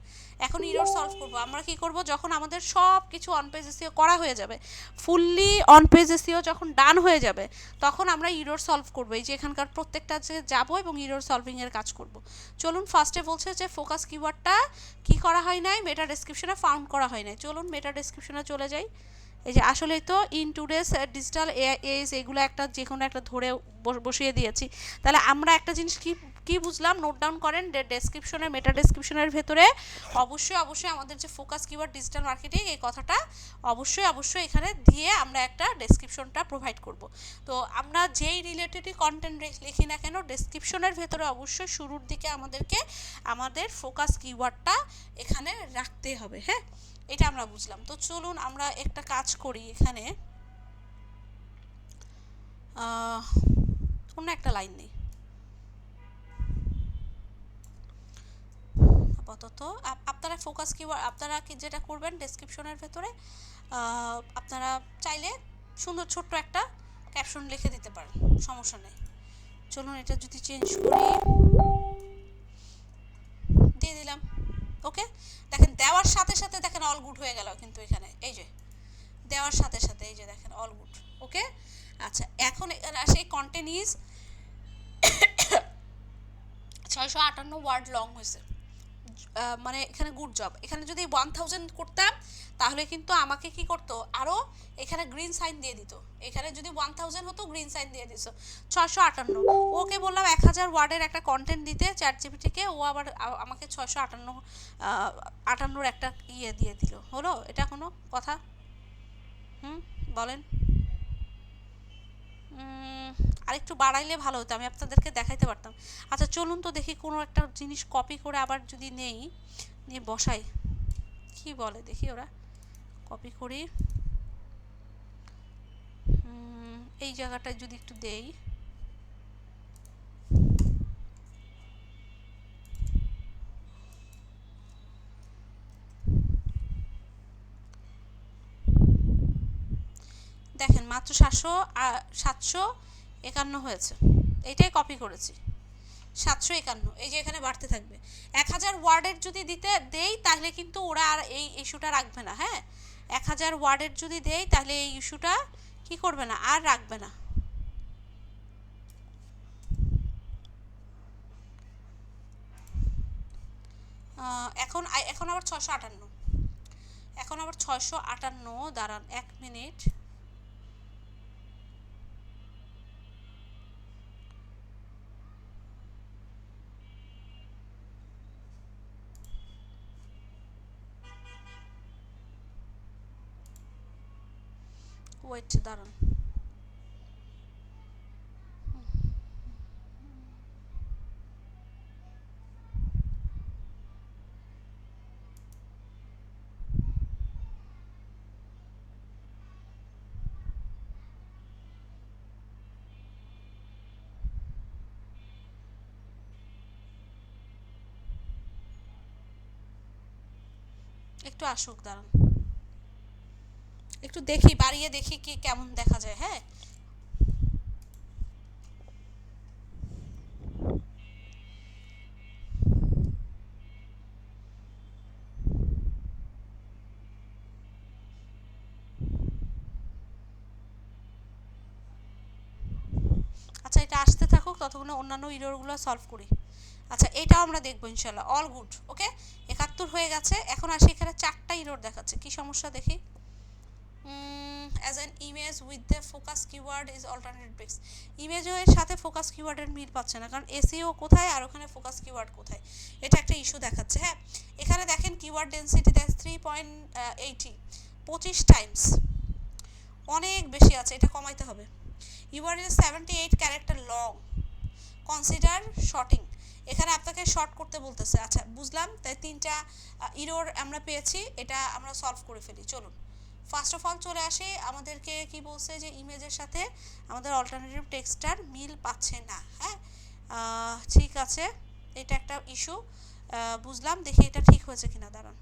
এখন ইরর সলভ করব। আমরা কি করব? যখন আমাদের সব কিছু অন পেজ এসইও করা হয়ে যাবে, ফুললি অন পেজ এসইও যখন ডান হয়ে যাবে, তখন আমরা ইরর সলভ করব। এই যে এখানকার প্রত্যেকটা যে যাবো এবং ইরর সলভিংয়ের কাজ করব। চলুন, ফার্স্টে বলছে যে ফোকাস কিওয়ার্ডটা কি করা হয় নাই? মেটা ডেসক্রিপশনে ফাউন্ড করা হয় নাই। চলুন মেটা ডেসক্রিপশনে চলে যাই। এই যে আসলেই তো ইন টুডেস ডিজিটাল এজ, এগুলো একটা যে কোনো একটা ধরে বসিয়ে দিয়েছি। তাহলে আমরা একটা জিনিস কি কি বুঝলাম? নোট ডাউন করেন। ডেসক্রিপশনের, মেটা ডেসক্রিপশনের ভেতরে অবশ্যই আমাদের যে ফোকাস কিওয়ার্ড ডিজিটাল মার্কেটিং, এই কথাটা অবশ্যই এখানে দিয়ে আমরা একটা ডেসক্রিপশনটা প্রোভাইড করব। তো আমরা যেই রিলেটেডই কন্টেন্ট লিখি না কেন, ডেসক্রিপশনের ভেতরে অবশ্যই শুরুর দিকে আমাদেরকে আমাদের ফোকাস কিওয়ার্ডটা এখানে রাখতে হবে। হ্যাঁ, এটা আমরা বুঝলাম। তো চলুন আমরা একটা কাজ করি, এখানে অন্য একটা লাইন নেই আপাতত। আপনারা ফোকাস কিওয়ার্ড, আপনারা কি যেটা করবেন ডেসক্রিপশনের ভেতরে, আপনারা চাইলে সুন্দর ছোট্ট একটা ক্যাপশন লিখে দিতে পারেন, সমস্যা নেই। চলুন এটা যদি চেঞ্জ করি, দিয়ে দিলাম। ওকে, দেখেন দেওয়ার সাথে সাথে দেখেন অল গুড হয়ে গেল কিন্তু এখানে, এই যে দেওয়ার সাথে সাথে এই যে দেখেন অল গুড। ওকে, আচ্ছা, এখন এখানে আসে কন্টেন্ট ইজ 658 ওয়ার্ড লং হয়েছে। মানে এখানে গুড জব। এখানে যদি 1000 করতাম, তাহলে কিন্তু আমাকে কি করতো? আরও এখানে গ্রিন সাইন দিয়ে দিত। এখানে যদি 1000 হতো, গ্রিন সাইন দিয়ে দিত। 658, ওকে বললাম 1000 ওয়ার্ডের একটা কন্টেন্ট দিতে চ্যাট জিপিটিকে, ও আবার আমাকে 658 একটা ইয়ে দিয়ে দিল। হলো এটা কোনো কথা? বলেন। আর একটু বাড়াইলে ভালো হতো, আমি আপনাদেরকে দেখাইতে পারতাম। আচ্ছা চলুন তো দেখি কোনো একটা জিনিস কপি করে আবার যদি নেই, নিয়ে বসাই, কি বলে দেখি ওরা। কপি করি, এই জায়গাটায় যদি একটু দেই, দেখেন মাত্র 751 হয়েছে, এইটাই কপি করেছি 751, এই যে এখানে বাড়তে থাকবে। 1000 ওয়ার্ডের যদি দেই তাহলে কিন্তু ওরা আর এই ইস্যুটা রাখবে না। হ্যাঁ, 1000 ওয়ার্ডের যদি দেই তাহলে এই ইস্যুটা কি করবে না, আর রাখবে না। এখন এখন আবার 658, এখন আবার 658, দাঁড়ান 1 মিনিট। ওয়েট, দাঁড়ান। একটু আসুক, দাঁড়ান, একটু দেখি, বাড়িয়ে দেখি কি কেমন দেখা যায়। হ্যাঁ, আচ্ছা এটা আসতে থাকুক, ততক্ষণে অন্যান্য ইররগুলো সলভ করি। আচ্ছা এটাও আমরা দেখবো ইনশাল্লাহ, অল গুড। ওকে, 71 হয়ে গেছে। এখন আসি, এখানে 4টা ইরর দেখাচ্ছে, কি সমস্যা দেখি। As an image with the focus keyword is alternate bricks, ইমেজের সাথে ফোকাস কিওয়ার্ডের মিল পাচ্ছে না, কারণ এসইও কোথায় আর ওখানে ফোকাস কিওয়ার্ড কোথায়, এটা একটা ইস্যু দেখাচ্ছে। হ্যাঁ, এখানে দেখেন কিওয়ার্ড ডেন্সিটি দেখ 3.80, 25 টাইমস, অনেক বেশি আছে, এটা কমাইতে হবে। URL 78 character long, consider sorting, এখানে আপনাকে শর্ট করতে বলতেছে। আচ্ছা বুঝলাম, তাই 3টা ইরর আমরা পেয়েছি, এটা আমরা সলভ করে ফেলি। চলুন ফার্স্ট অফ অল চলে আসি, আমাদেরকে কি বলছে যে ইমেজের সাথে আমাদের অল্টারনেটিভ টেক্সটার মিল পাচ্ছে না। হ্যাঁ, ঠিক আছে, এটা একটা ইস্যু বুঝলাম, দেখি এটা ঠিক হয়েছে কিনা, দাঁড়ান।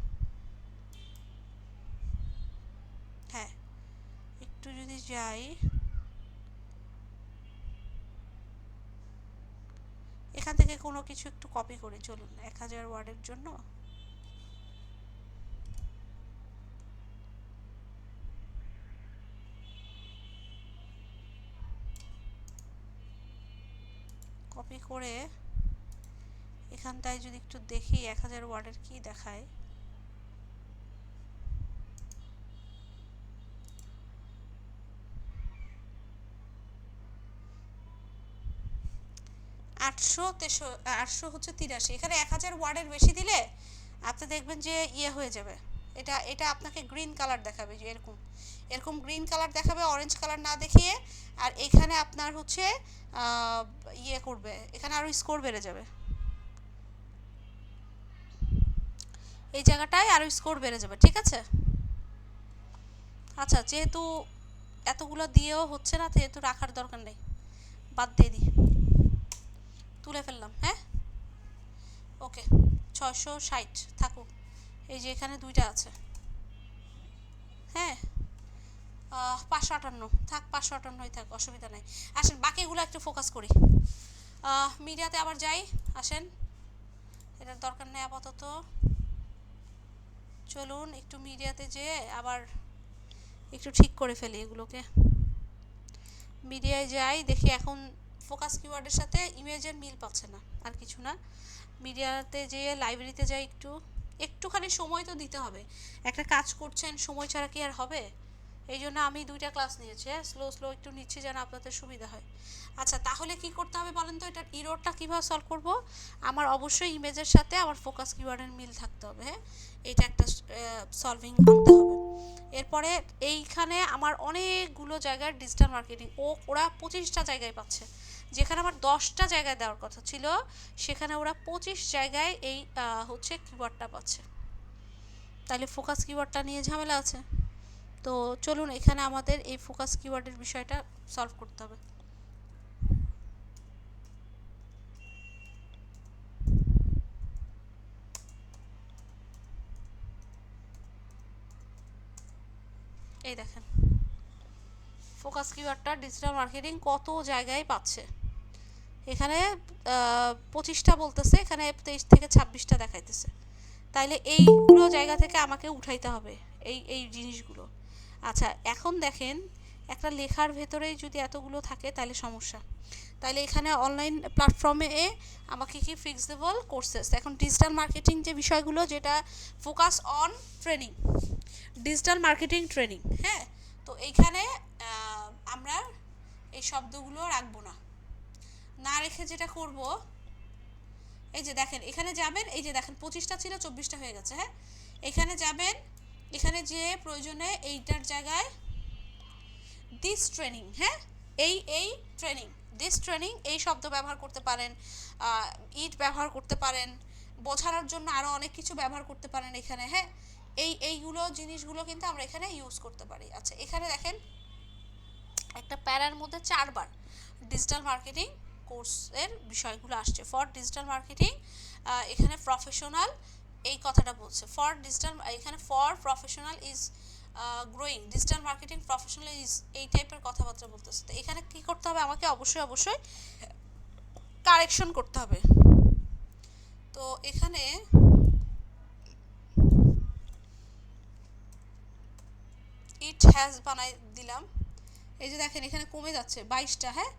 হ্যাঁ, একটু যদি যাই, এখান থেকে কোনো কিছু একটু কপি করি, চলুন 1000 ওয়ার্ডের জন্য। কপি করে এখানটায় যদি একটু দেখি 1000 ওয়ার্ডের কি দেখায়। আটশো হচ্ছে 83, এখানে 1000 ওয়ার্ডের বেশি দিলে আপনি দেখবেন যে ইয়ে হয়ে যাবে, এটা এটা আপনাকে গ্রিন কালার দেখাবে, যে এরকম এরকম গ্রিন কালার দেখাবে, অরেঞ্জ কালার না দেখিয়ে। আর এখানে আপনার হচ্ছে ইয়ে করবে, এখানে আরও স্কোর বেড়ে যাবে, এই জায়গাটায় আরও স্কোর বেড়ে যাবে। ঠিক আছে, আচ্ছা যেহেতু এতগুলো দিয়েও হচ্ছে না, যেহেতু রাখার দরকার নেই, বাদ দিয়ে দিই, তুলে ফেললাম। হ্যাঁ, ওকে, 660 থাকুক, এই যে এখানে 2টা আছে। হ্যাঁ, 558 থাক, 558ই থাক, অসুবিধা নাই। আসেন বাকিগুলো একটু ফোকাস করি। মিডিয়াতে আবার যাই, আসেন, এটার দরকার নেই আপাতত। চলুন একটু মিডিয়াতে যেয়ে আবার একটু ঠিক করে ফেলি এগুলোকে। মিডিয়ায় যাই, দেখি এখন ফোকাস কিওয়ার্ডের সাথে ইমেজের মিল পাচ্ছে না, আর কিছু না। মিডিয়াতে যেয়ে লাইব্রেরিতে যাই, একটুখানি সময় তো দিতে হবে, একটা কাজ করছেন, সময় ছাড়া কি আর হবে। এই জন্য আমি 2টা ক্লাস নিয়েছি। হ্যাঁ, স্লো স্লো একটু নিচ্ছি যেন আপনাদের সুবিধা হয়। আচ্ছা তাহলে কি করতে হবে বলেন তো, এটার ইররটা কীভাবে সলভ করব। আমার অবশ্যই ইমেজের সাথে আমার ফোকাস কিওয়ার্ডের মিল থাকতে হবে। হ্যাঁ, এটা একটা সলভিং আনতে হবে। এরপরে এইখানে আমার অনেকগুলো জায়গার ডিজিটাল মার্কেটিং ওরা 25টা জায়গায় পাচ্ছে, যেখানে আমার 10টা জায়গায় দেওয়ার কথা ছিল সেখানে ওরা 25 জায়গায় এই হচ্ছে কিওয়ার্ডটা পাচ্ছে। তাহলে ফোকাস কিওয়ার্ডটা নিয়ে ঝামেলা আছে। তো চলুন এখানে আমাদের এই ফোকাস কিওয়ার্ডের বিষয়টা সলভ করতে হবে। এই দেখেন ফোকাস কিওয়ার্ডটা ডিজিটাল মার্কেটিং কত জায়গায় পাচ্ছে। এখানে 25টা বলতেছে, এখানে 23 থেকে 26টা দেখাইতেছে। তাইলে এইগুলো জায়গা থেকে আমাকে উঠাইতে হবে এই এই জিনিসগুলো। আচ্ছা এখন দেখেন একটা লেখার ভেতরেই যদি এতগুলো থাকে তাহলে সমস্যা। তাইলে এখানে অনলাইন প্ল্যাটফর্মে আমাকে কি ফিক্সেবল কোর্সেস, এখন ডিজিটাল মার্কেটিং যে বিষয়গুলো যেটা focus on training, digital marketing training, হ্যাঁ। তো এইখানে আমরা এই শব্দগুলো রাখবো না, না রেখে যেটা করব এই যে দেখেন এখানে যাবেন, এই যে দেখেন 25টা ছিল 24টা হয়ে গেছে, হ্যাঁ। এখানে যাবেন, এখানে যে প্রয়োজনে এইটার জায়গায় দিস ট্রেনিং, হ্যাঁ, এই ট্রেনিং, দিস ট্রেনিং এই শব্দ ব্যবহার করতে পারেন, ইট ব্যবহার করতে পারেন, বোঝানোর জন্য আরও অনেক কিছু ব্যবহার করতে পারেন এখানে, হ্যাঁ। এইগুলো জিনিসগুলো কিন্তু আমরা এখানে ইউজ করতে পারি। আচ্ছা এখানে দেখেন একটা প্যারার মধ্যে 4বার ডিজিটাল মার্কেটিং কোর্সের বিষয়গুলো আসছে। ফর ডিজিটাল মার্কেটিং এখানে প্রফেশনাল এই কথাটা বলছে, ফর ডিজিটাল এখানে for professional is growing, digital marketing professional is এই টাইপের কথাবার্তা বলতেছে। তো এখানে কী করতে হবে, আমাকে অবশ্যই কারেকশন করতে হবে। তো এখানে ইট হ্যাজ বানাই দিলাম, এই যে দেখেন এখানে কমে যাচ্ছে 22টা, হ্যাঁ।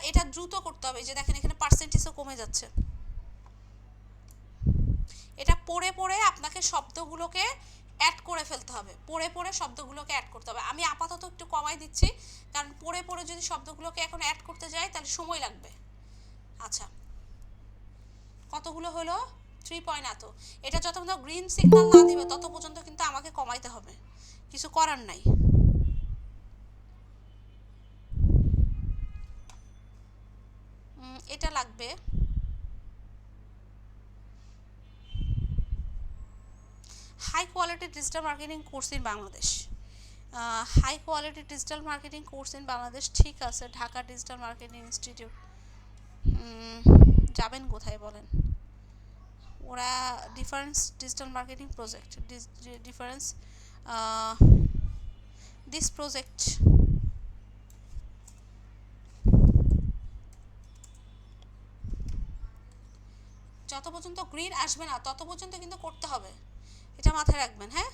এটা দ্রুত করতে হবে, এই যে দেখেন এখানে পার্সেন্টেজও কমে যাচ্ছে। এটা পড়ে পড়ে আপনাকে শব্দগুলোকে অ্যাড করে ফেলতে হবে, পড়ে শব্দগুলোকে অ্যাড করতে হবে। আমি আপাতত একটু কমাই দিচ্ছি, কারণ পড়ে যদি শব্দগুলোকে এখন অ্যাড করতে যাই তাহলে সময় লাগবে। আচ্ছা কতগুলো হলো 3 পয়েন্ট এত। এটা যত পর্যন্ত গ্রিন সিগন্যাল না দিবে তত পর্যন্ত কিন্তু আমাকে কমাইতে হবে, কিছু করার নাই। এটা লাগবে। High quality digital marketing course in Bangladesh, high quality digital marketing course in Bangladesh, ঠিক আছে। ঢাকা ডিজিটাল মার্কেটিং ইনস্টিটিউট, যাবেন কোথায় বলেন? ওরা difference digital marketing project, difference this project, যত পর্যন্ত গ্রিন আসবে না তত পর্যন্ত কিন্তু করতে হবে, এটা মাথায় রাখবেন, হ্যাঁ।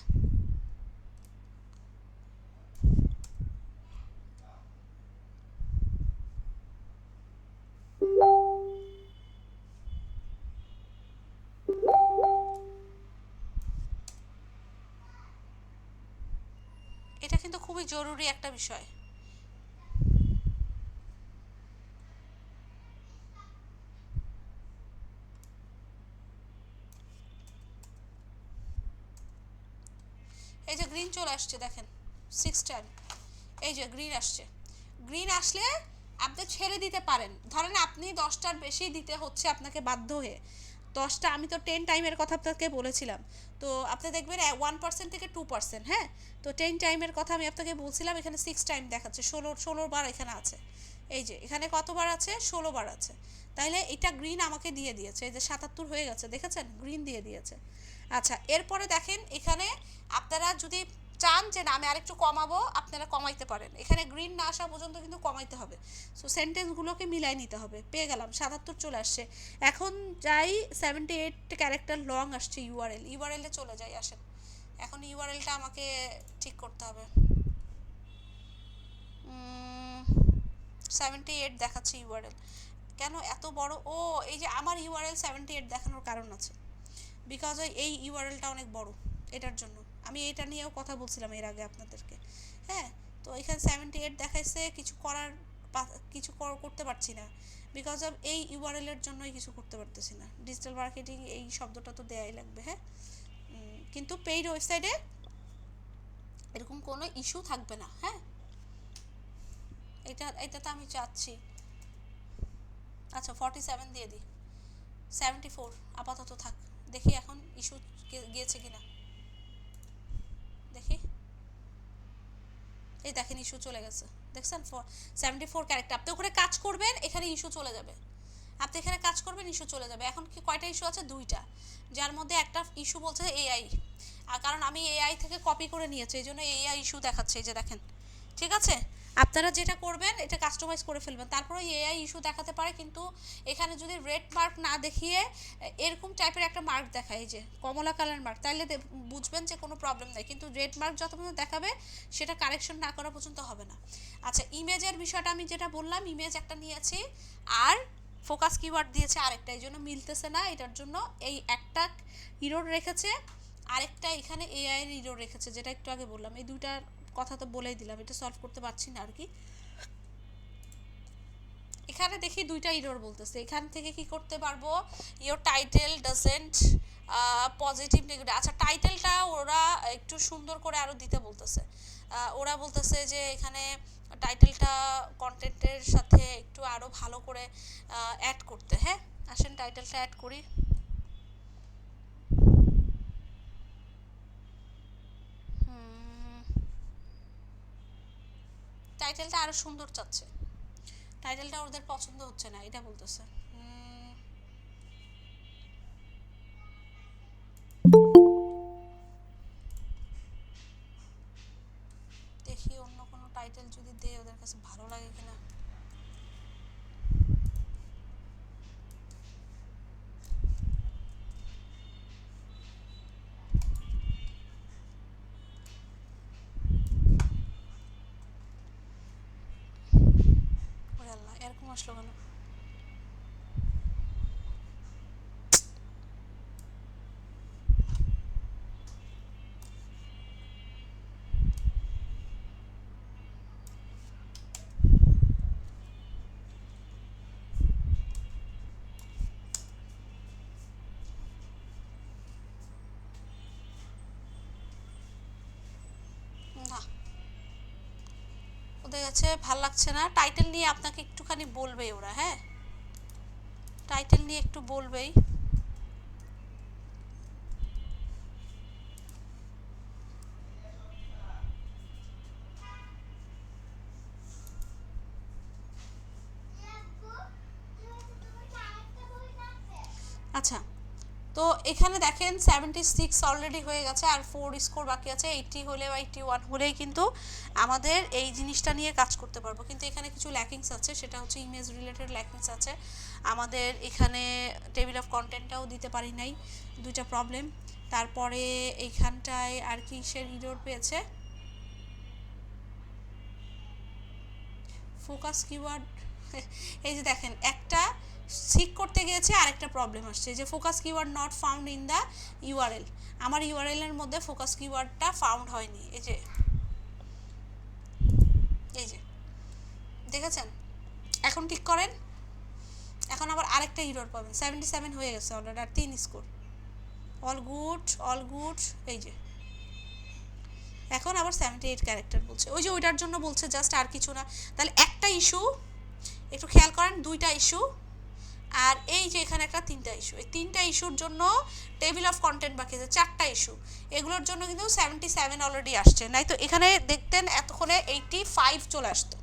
এটা কিন্তু খুবই জরুরি একটা বিষয়। এই যে গ্রিন চলে আসছে দেখেন 6 টাইম, এই যে গ্রিন আসছে। গ্রিন আসলে আপনি ছেড়ে দিতে পারেন, ধরেন আপনি 10টার বেশি দিতে হচ্ছে আপনাকে বাধ্য হয়ে, 10টা, আমি তো 10 টাইমের কথা আপনাকে বলেছিলাম। তো আপনি দেখবেন 1% থেকে 2%, হ্যাঁ। তো 10 টাইমের কথা আমি আপনাকে বলছিলাম, এখানে 6 টাইম দেখাচ্ছে, 16 বার এখানে আছে। এই যে এখানে কতবার আছে, 16 বার আছে। তাইলে এটা গ্রিন আমাকে দিয়ে দিয়েছে, এই যে 77 হয়ে গেছে, দেখেছেন গ্রিন দিয়ে দিয়েছে। আচ্ছা এরপরে দেখেন এখানে আপনারা যদি চান যে না আমি আরেকটু কমাবো, আপনারা কমাইতে পারেন, এখানে গ্রিন না আসা পর্যন্ত কিন্তু কমাইতে হবে। সো সেন্টেন্সগুলোকে মিলাই নিতে হবে। পেয়ে গেলাম 77 চলে আসছে। এখন যাই 78 ক্যারেক্টার লং আসছে ইউআরএলে চলে যাই, আসেন। এখন ইউআরএলটা আমাকে ঠিক করতে হবে। 78 দেখাচ্ছে ইউআরএল, কেন এত বড়? ও এই যে আমার ইউআরএল 78 দেখানোর কারণ আছে, বিকজ এই ইউআরএলটা অনেক বড়, এটার জন্য। আমি এটা নিয়েও কথা বলছিলাম এর আগে আপনাদেরকে, হ্যাঁ। তো এখানে 78 দেখাইছে, কিছু করতে পারছি না, বিকজ অফ এই ইউআরএল এর জন্যই কিছু করতে পারতেছি না। ডিজিটাল মার্কেটিং এই শব্দটা তো দেয়াই লাগবে, হ্যাঁ। কিন্তু পেইড ওয়েবসাইটে এরকম কোনো ইস্যু থাকবে না। হ্যাঁ, এটা তো আমি চাচ্ছি। আচ্ছা 47 দিয়ে দিই, 74 আপাতত থাক। দেখি এখন ইস্যু গিয়েছে কিনা দেখি। এই দেখেন ইস্যু চলে গেছে, দেখছেন 74 ক্যারেক্টার। আপনি ওখানে কাজ করবেন, এখানে ইস্যু চলে যাবে। আপনি এখানে কাজ করবেন, ইস্যু চলে যাবে। এখন কি কয়টা ইস্যু আছে? 2টা, যার মধ্যে একটা ইস্যু বলছে এআই। আর কারণ আমি এআই থেকে কপি করে নিয়েছি, এই জন্য এআই ইস্যু দেখাচ্ছে, এই যে দেখেন। ঠিক আছে, আপনারা যেটা করবেন এটা কাস্টমাইজ করে ফেলবেন, তারপরে এআই ইস্যু দেখাতে পারে। কিন্তু এখানে যদি রেড মার্ক না দেখিয়ে এরকম টাইপের একটা মার্ক দেখায়, এই যে কমলা কালার মার্ক, তাইলে বুঝবেন যে কোনো প্রবলেম নাই। কিন্তু রেড মার্ক যত পর্যন্ত দেখাবে সেটা কারেকশন না করা পর্যন্ত হবে না। আচ্ছা, ইমেজের বিষয়টা আমি যেটা বললাম, ইমেজ একটা নিয়েছি আর ফোকাস কিওয়ার্ড দিয়েছে আরেকটা, এই জন্য মিলতেছে না। এটার জন্য এই একটা ইরোর রেখেছে, আরেকটা এখানে এআই এর ইরোর রেখেছে, যেটা একটু আগে বললাম। এই দুইটার কথা তো বলেই দিলাম, এটা সলভ করতে পারছি না আর কি। এখানে দেখি দুইটা ইরোর বলতেছে। এখান থেকে কি করতে পারবো, your title doesn't positive negative. আচ্ছা, টাইটেলটা ওরা একটু সুন্দর করে আরও দিতে বলতেছে। ওরা বলতেছে যে এখানে টাইটেলটা কন্টেন্টের সাথে একটু আরও ভালো করে অ্যাড করতে। হ্যাঁ, আসেন টাইটেলটা অ্যাড করি। টাইটেলটা আরও সুন্দর চাচ্ছে, টাইটেলটা ওদের পছন্দ হচ্ছে না, এটা বলতেছে। দেখি অন্য কোনো টাইটেল যদি দেয় ওদের কাছে ভালো লাগে কিনা। ওরে আল্লাহ, এরকম আসলো কেন? না, ওদের কাছে ভাল লাগছে না। টাইটেল নিয়ে আপনাকে একটুখানি বলবেই ওরা। হ্যাঁ, টাইটেল নিয়ে একটু বলবেই। আচ্ছা, তো এখানে দেখেন 76 অলরেডি হয়ে গেছে, আর 4 স্কোর বাকি আছে। 80 হলে বা 81 হলেই কিন্তু আমাদের এই জিনিসটা নিয়ে কাজ করতে পারবো। কিন্তু এখানে কিছু ল্যাকিংস আছে, সেটা হচ্ছে ইমেজ রিলেটেড ল্যাকিংস আছে। আমাদের এখানে টেবিল অফ কন্টেন্টটাও দিতে পারি নাই, দুইটা প্রবলেম। তারপরে এইখানটায় আর কি সে ইরোর পেয়েছে, ফোকাস কিওয়ার্ড। এই যে দেখেন, একটা সিক করতে গিয়েছে আর একটা প্রবলেম আসছে, যে focus keyword not found in the URL. আমার ইউআরএল এর মধ্যে ফোকাস কিওয়ার্ডটা ফাউন্ড হয়নি। এই যে এই যে দেখেছেন, এখন ঠিক করেন। এখন আবার আরেকটা ইরর পাবেন। 77 হয়ে গেছে অলরেডি, আর 3 score. All good, all good. এই যে এখন আবার 78 ক্যারেক্টার বলছে, ওই যে ওইটার জন্য বলছে জাস্ট, আর কিছু না। তাহলে একটা ইস্যু, একটু খেয়াল করেন, দুইটা ইস্যু, আর এই যে এখানে একটা 3টা ইস্যু। এই 3টা ইস্যুর জন্য টেবিল অফ কন্টেন্ট বাকি আছে 4টা ইস্যু। এগুলোর জন্য কিন্তু 77 অলরেডি আসছে, নাই তো এখানে দেখতেন এতক্ষণে 85 চলে আসতো।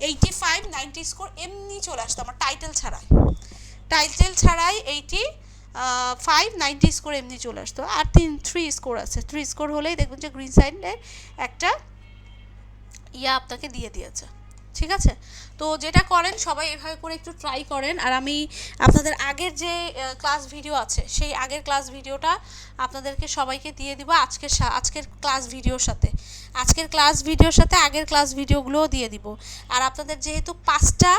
85 90 স্কোর এমনি চলে আসতো আমার টাইটেল ছাড়াই। টাইটেল ছাড়াই 85 90 স্কোর এমনি চলে আসতো। আর 3 স্কোর আছে, 3 স্কোর হলেই দেখবেন যে গ্রিন সাইডের একটা আপনাকে দিয়ে দিয়েছে। ঠিক আছে, তো যেটা করেন সবাই এভাবে করে একটু ট্রাই করেন। আর আমি আপনাদের আগের যে ক্লাস ভিডিও আছে, সেই আগের ক্লাস ভিডিওটা আপনাদেরকে সবাইকে দিয়ে দিব আজকের ক্লাস ভিডিওর সাথে। আজকের ক্লাস ভিডিওর সাথে আগের ক্লাস ভিডিওগুলোও দিয়ে দিব। আর আপনাদের যেহেতু 5টা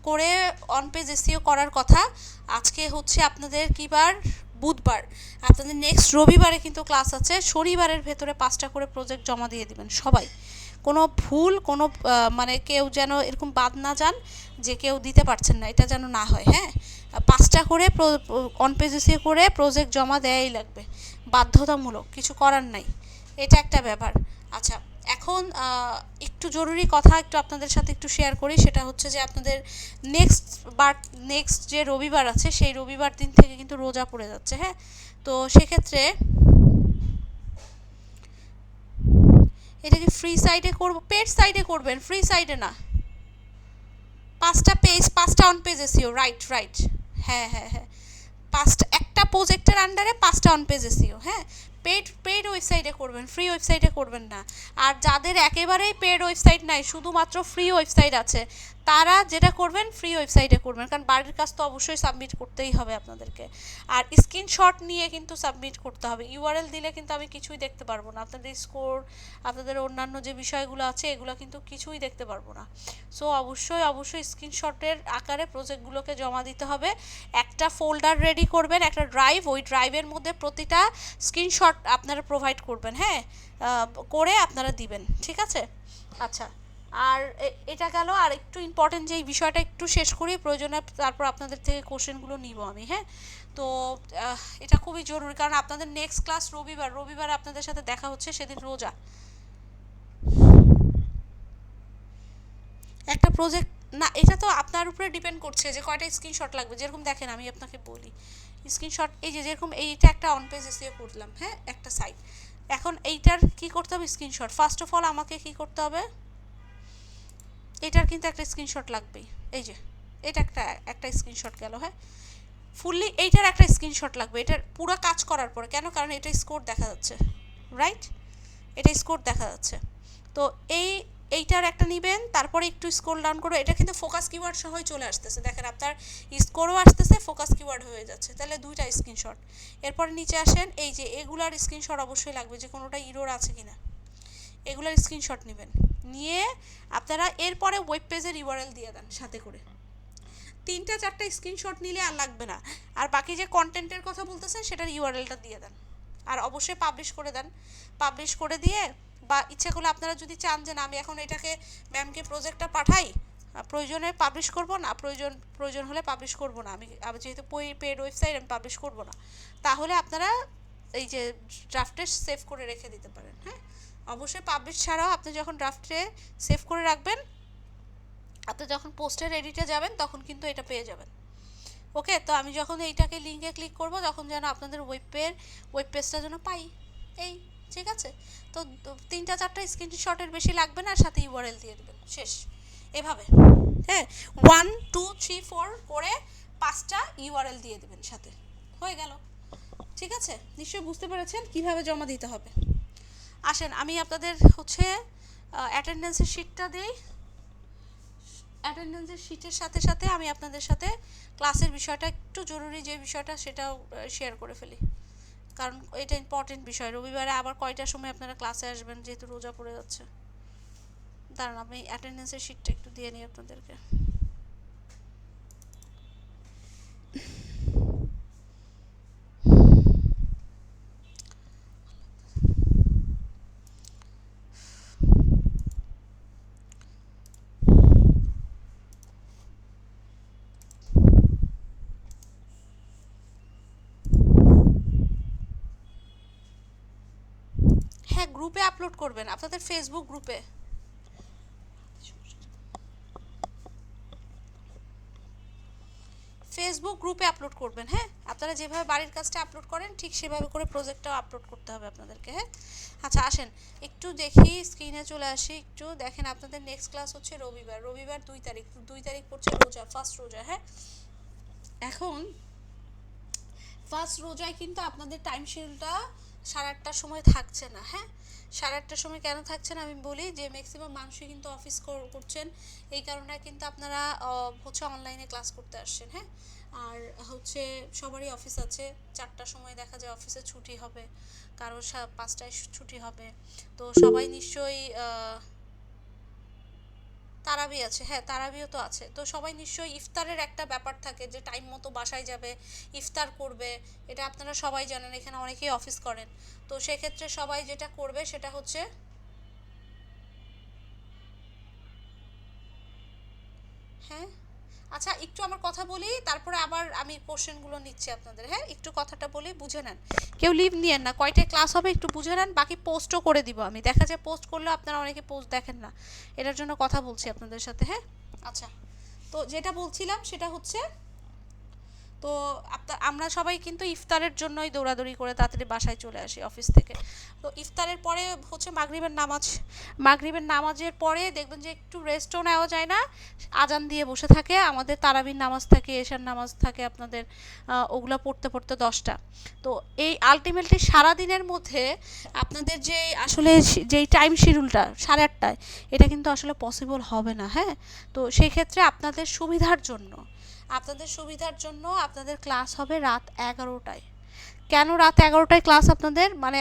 করে অন পেজ এসইও করার কথা, আজকে হচ্ছে আপনাদের কী বার, বুধবার। আপনাদের নেক্সট রবিবারে কিন্তু ক্লাস আছে। শনিবারের ভেতরে 5টা করে প্রজেক্ট জমা দিয়ে দিবেন সবাই। কোনো ভুল, কোনো মানে কেউ যেন এরকম বাদ না যান যে কেউ দিতে পারছেন না, এটা যেন না হয়। হ্যাঁ, 5টা করে অন পেজ এসিও করে প্রজেক্ট জমা দেয়াই লাগবে, বাধ্যতামূলক, কিছু করার নাই। এটা একটা ব্যাপার। আচ্ছা, এখন একটু জরুরি কথা একটু আপনাদের সাথে একটু শেয়ার করি, সেটা হচ্ছে যে আপনাদের নেক্সট বার নেক্সট যে রবিবার আছে সেই রবিবার দিন থেকে কিন্তু রোজা পড়ে যাচ্ছে, হ্যাঁ। তো সেক্ষেত্রে এটা কি ফ্রি সাইডে করব, পেড সাইডে করবেন, ফ্রি সাইডে না। 5টা পেজ, 5টা on page SEO, right right. হ্যাঁ হ্যাঁ হ্যাঁ, 5টা, একটা প্রজেক্টের আন্ডারে 5টা অন পেজ এসিও, হ্যাঁ। পেড পেড ওয়েবসাইটে করবেন, ফ্রি ওয়েবসাইটে করবেন না। আর যাদের একেবারেই পেড ওয়েবসাইট নাই, শুধুমাত্র ফ্রি ওয়েবসাইট আছে, তারা যেটা করবেন ফ্রি ওয়েবসাইটে করবেন, কারণ বাড়ির কাজ তো অবশ্যই সাবমিট করতেই হবে আপনাদেরকে। আর স্ক্রিনশট নিয়ে কিন্তু সাবমিট করতে হবে, ইউআরএল দিলে কিন্তু আমি কিছুই দেখতে পারবো না, আপনাদের স্কোর, আপনাদের অন্যান্য যে বিষয়গুলো আছে এগুলো কিন্তু কিছুই দেখতে পারবো না। সো অবশ্যই অবশ্যই স্ক্রিনশটের আকারে প্রজেক্টগুলোকে জমা দিতে হবে। একটা ফোল্ডার রেডি করবেন, একটা ড্রাইভ, ওই ড্রাইভের মধ্যে প্রতিটা স্ক্রিনশট আপনারা প্রোভাইড করবেন, হ্যাঁ, করে আপনারা দিবেন, ঠিক আছে। আচ্ছা, আর এটা গেল। আর একটু ইম্পর্টেন্ট যে এই বিষয়টা একটু শেষ করি, প্রয়োজনে তারপর আপনাদের থেকে কোশ্চেনগুলো নিব আমি, হ্যাঁ। তো এটা খুবই জরুরি, কারণ আপনাদের নেক্সট ক্লাস রবিবার, রবিবার আপনাদের সাথে দেখা হচ্ছে, সেদিন রোজা। একটা প্রজেক্ট না, এটা তো আপনার উপরে ডিপেন্ড করছে যে কয়টা স্ক্রিনশট লাগবে। যেরকম দেখেন আমি আপনাকে বলি, স্ক্রিনশট এই যে যেরকম এইটা একটা অন পেজ এসিও করলাম, হ্যাঁ, একটা সাইট। এখন এইটার কি করতে হবে, স্ক্রিনশট। ফার্স্ট অফ অল আমাকে কি করতে হবে, এটার কিন্তু একটা স্ক্রিনশট লাগবেই। এই যে এটা একটা একটা স্ক্রিনশট গেল, হ্যাঁ। ফুললি এইটার একটা স্ক্রিনশট লাগবে, এটার পুরো কাজ করার পরে। কেন, কারণ এটা স্কোর দেখা যাচ্ছে, রাইট, এটা স্কোর দেখা যাচ্ছে। তো এইটার একটা নেবেন, তারপরে একটু স্ক্রল ডাউন করে, এটা কিন্তু ফোকাস কিওয়ার্ড সহই চলে আসতেছে, দেখেন আপনার স্কোরও আসতেছে, ফোকাস কিওয়ার্ড হয়ে যাচ্ছে, তাহলে দুইটা স্ক্রিনশট। এরপরে নিচে আসেন, এই যে এগুলার স্ক্রিনশট অবশ্যই লাগবে, যে কোনোটা ইরোর আছে কিনা, এগুলার স্ক্রিনশট নেবেন। নিয়ে আপনারা এরপরে ওয়েব পেজের ইউআরএল দিয়ে দেন সাথে করে। 3টা 4টা স্ক্রিনশট নিলে আর লাগবে না। আর বাকি যে কন্টেন্টের কথা বলতেছেন সেটার ইউআরএলটা দিয়ে দেন। আর অবশ্যই পাবলিশ করে দেন। পাবলিশ করে দিয়ে, বা ইচ্ছে করলে আপনারা যদি চান যে না আমি এখন এটাকে ম্যামকে প্রজেক্টটা পাঠাই, প্রয়োজনে পাবলিশ করব না, প্রয়োজন হলে পাবলিশ করব না, আমি যেহেতু পেড ওয়েবসাইট আমি পাবলিশ করব না, তাহলে আপনারা এই যে ড্রাফটে সেভ করে রেখে দিতে পারেন, হ্যাঁ। অবশ্যই পাবলিশ ছাড়াও আপনি যখন ড্রাফটে সেভ করে রাখবেন, আপনি যখন পোস্টের এডিটে যাবেন তখন কিন্তু এটা পেয়ে যাবেন। ওকে, তো আমি যখন এইটাকে লিঙ্কে ক্লিক করব তখন যেন আপনাদের ওয়েব পেজটা যেন পাই, এই, ঠিক আছে। তো 3টা 4টা স্ক্রিনশটের বেশি লাগবে না, আর সাথে ইউআরএল দিয়ে দেবেন, শেষ। এভাবে, হ্যাঁ, 1 2 3 4 করে 5টা ইউআরএল দিয়ে দেবেন সাথে, হয়ে গেল। ঠিক আছে, নিশ্চয়ই বুঝতে পেরেছেন কিভাবে জমা দিতে হবে। আসেন আমি আপনাদের হচ্ছে অ্যাটেন্ডেন্সের শিটটা দিই। অ্যাটেন্ডেন্সের শিটের সাথে সাথে আমি আপনাদের সাথে ক্লাসের বিষয়টা, একটু জরুরি যে বিষয়টা সেটাও শেয়ার করে ফেলি, কারণ এটা ইম্পর্টেন্ট বিষয়। রবিবারে আবার কয়টার সময় আপনারা ক্লাসে আসবেন, যেহেতু রোজা পড়ে যাচ্ছে। দাঁড়ান আমি অ্যাটেন্ডেন্সের শিটটা একটু দিয়ে নিই আপনাদেরকে। হ্যাঁ, গ্রুপে আপলোড করবেন, আপনাদের ফেসবুক গ্রুপে। ফেসবুক গ্রুপে আপলোড করবেন, হ্যাঁ। আপনারা যেভাবে বাড়ির কাজটা আপলোড করেন ঠিক সেভাবে করে প্রজেক্টটাও আপলোড করতে হবে আপনাদেরকে, হ্যাঁ। আচ্ছা আসেন একটু দেখি, স্ক্রিনে চলে আসি, একটু দেখেন আপনাদের নেক্সট ক্লাস হচ্ছে রবিবার, রবিবার 2 তারিখ, 2 তারিখ পড়ছে রোজা, ফার্স্ট রোজা, হ্যাঁ। এখন ফার্স্ট রোজায় কিন্তু আপনাদের টাইম শিডিউলটা 8:30টার সময় থাকছে না, হ্যাঁ। 8:30টার সময় কেন থাকছে না আমি বলি, যে ম্যাক্সিমাম মানুষই কিন্তু অফিস করছেন, এই কারণে কিন্তু আপনারা হচ্ছে অনলাইনে ক্লাস করতে আসছেন, হ্যাঁ। আর হচ্ছে সবারই অফিস আছে, 4টার সময় দেখা যায় অফিসে ছুটি হবে, কারো 5টায় ছুটি হবে, তো সবাই নিশ্চয়ই তারাবি আছে, হ্যাঁ তারাবিও তো আছে, তো সবাই নিশ্চয়ই ইফতারের একটা ব্যাপার থাকে যে টাইম মতো বাসায় যাবে, ইফতার করবে, এটা আপনারা সবাই জানেন, এখানে অনেকেই অফিস করেন। তো সেক্ষেত্রে সবাই যেটা করবে সেটা হচ্ছে, হ্যাঁ আচ্ছা একটু আমার কথা বলি, তারপরে আবার আমি কোশ্চেনগুলো নিচ্ছি আপনাদের। হ্যাঁ একটু কথাটা বলি, বুঝে নেন, কেউ লিভ নিয়েন না, কয়টায় ক্লাস হবে একটু বুঝে নেন, বাকি পোস্টও করে দিব আমি। দেখা যায় পোস্ট করলেও আপনারা অনেকে পোস্ট দেখেন না, এটার জন্য কথা বলছি আপনাদের সাথে। হ্যাঁ আচ্ছা, তো যেটা বলছিলাম সেটা হচ্ছে, তো আমরা সবাই কিন্তু ইফতারের জন্যই দৌড়াদৌড়ি করে তাড়াতাড়ি বাসায় চলে আসি অফিস থেকে। তো ইফতারের পরে হচ্ছে মাগরিবের নামাজ, মাগরিবের নামাজের পরে দেখবেন যে একটু রেস্টও নেওয়া যায় না, আজান দিয়ে বসে থাকে। আমাদের তারাবির নামাজ থাকে, এশার নামাজ থাকে আপনাদের, ওগুলো পড়তে পড়তে 10টা। তো এই আলটিমেটলি সারাদিনের মধ্যে আপনাদের যে আসলে যেই টাইম শিডিউলটা 8:30টায়, এটা কিন্তু আসলে পসিবল হবে না। হ্যাঁ, তো সেই ক্ষেত্রে আপনাদের সুবিধার জন্য, আপনাদের সুবিধার জন্য আপনাদের ক্লাস হবে রাত 11টায়। কেন রাত 11টায় ক্লাস আপনাদের? মানে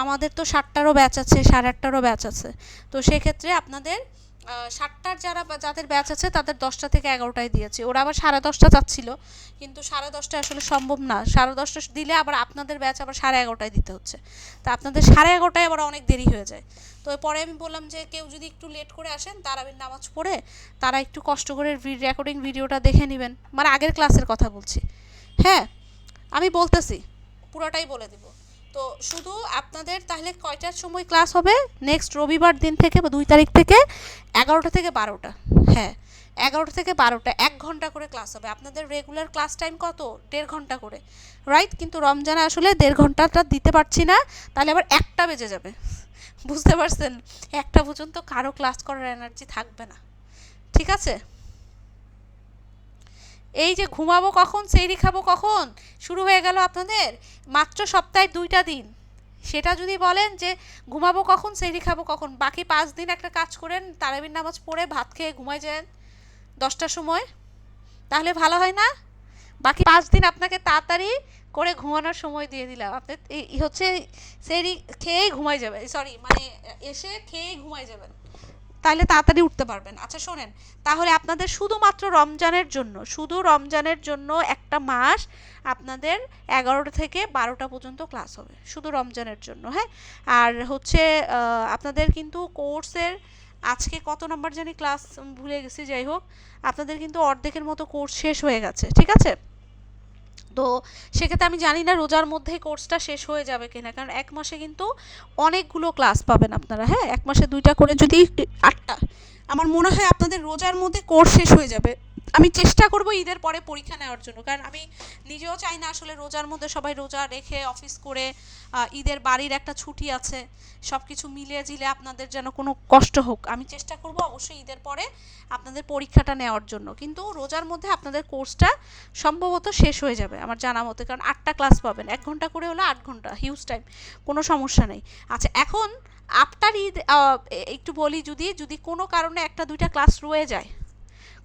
আমাদের তো 7টারও ব্যাচ আছে, 8:30টারও ব্যাচ আছে। তো সেক্ষেত্রে আপনাদের 7টার যাদের ব্যাচ আছে তাদের 10টা থেকে 11টায় দিয়েছি। ওরা আবার 10:30টা চাচ্ছিল, কিন্তু 10:30টা আসলে সম্ভব না। 10:30টা দিলে আবার আপনাদের ব্যাচ আবার 11:30টায় দিতে হচ্ছে, তা আপনাদের 11:30টায় আবার অনেক দেরি হয়ে যায়। তো পরে আমি বললাম যে কেউ যদি একটু লেট করে আসেন তারাবির নামাজ পড়ে, তারা একটু কষ্ট করে রেকর্ডিং ভিডিওটা দেখে নেবেন, মানে আগের ক্লাসের কথা বলছি। হ্যাঁ আমি বলতেছি, পুরোটাই বলে দিব। তো শুধু আপনাদের তাহলে কয়টার সময় ক্লাস হবে? নেক্সট রবিবার দিন থেকে বা 2 তারিখ থেকে 11টা থেকে 12টা। হ্যাঁ 11টা থেকে 12টা, 1 ঘন্টা করে ক্লাস হবে। আপনাদের রেগুলার ক্লাস টাইম কত? 1.5 ঘন্টা করে, রাইট? কিন্তু রমজানে আসলে 1.5 ঘন্টাটা দিতে পারছি না, তাহলে আবার 1টা বেজে যাবে। বুঝতে পারছেন? 1টা পর্যন্ত কারো ক্লাস করার এনার্জি থাকবে না, ঠিক আছে? এই যে ঘুমাবো কখন, সেইরি খাবো কখন, শুরু হয়ে গেল আপনাদের। মাত্র সপ্তাহে 2টা দিন, সেটা যদি বলেন যে ঘুমাবো কখন, সেইরি খাবো কখন, বাকি 5 দিন একটা কাজ করেন, তারাবির নামাজ পড়ে ভাত খেয়ে ঘুমায় যান 10টার সময়, তাহলে ভালো হয় না? বাকি 5 দিন আপনাকে তাড়াতাড়ি করে ঘুমানোর সময় দিয়ে দিলাম। আপনি হচ্ছে সেইরি খেয়েই ঘুমাই যাবেন, সরি মানে এসে খেয়েই ঘুমাই যাবেন, তাহলে তাড়াতাড়ি উঠতে পারবেন। আচ্ছা শোনেন, তাহলে আপনাদের শুধুমাত্র রমজানের জন্য, শুধু রমজানের জন্য একটা মাস আপনাদের 11টা থেকে 12টা পর্যন্ত ক্লাস হবে, শুধু রমজানের জন্য। হ্যাঁ, আর হচ্ছে আপনাদের কিন্তু কোর্সের আজকে কত নম্বর জানি ক্লাস ভুলে গেছি, যাই হোক আপনাদের কিন্তু অর্ধেকের মতো কোর্স শেষ হয়ে গেছে, ঠিক আছে? তো সেক্ষেত্রে আমি জানি না রোজার মধ্যেই কোর্সটা শেষ হয়ে যাবে কিনা, কারণ 1 মাসে কিন্তু অনেকগুলো ক্লাস পাবেন আপনারা। হ্যাঁ 1 মাসে 2টা করে যদি 8টা, আমার মনে হয় আপনাদের রোজার মধ্যে কোর্স শেষ হয়ে যাবে। আমি চেষ্টা করব ঈদের পরে পরীক্ষা নেওয়ার জন্য, কারণ আমি নিজেও চাই না আসলে রোজার মধ্যে সবাই রোজা রেখে অফিস করে, ঈদের বাড়ির একটা ছুটি আছে, সব কিছু মিলিয়ে ঝিলে আপনাদের যেন কোনো কষ্ট হোক। আমি চেষ্টা করব অবশ্যই ঈদের পরে আপনাদের পরীক্ষাটা নেওয়ার জন্য, কিন্তু রোজার মধ্যে আপনাদের কোর্সটা সম্ভবত শেষ হয়ে যাবে আমার জানা মতে, কারণ 8টা ক্লাস পাবেন, 1 ঘন্টা করে হলে 8 ঘন্টা, হিউজ টাইম, কোনো সমস্যা নেই। আচ্ছা এখন আফটার ঈদ একটু বলি, যদি যদি কোনো কারণে 1টা 2টা ক্লাস রয়ে যায়,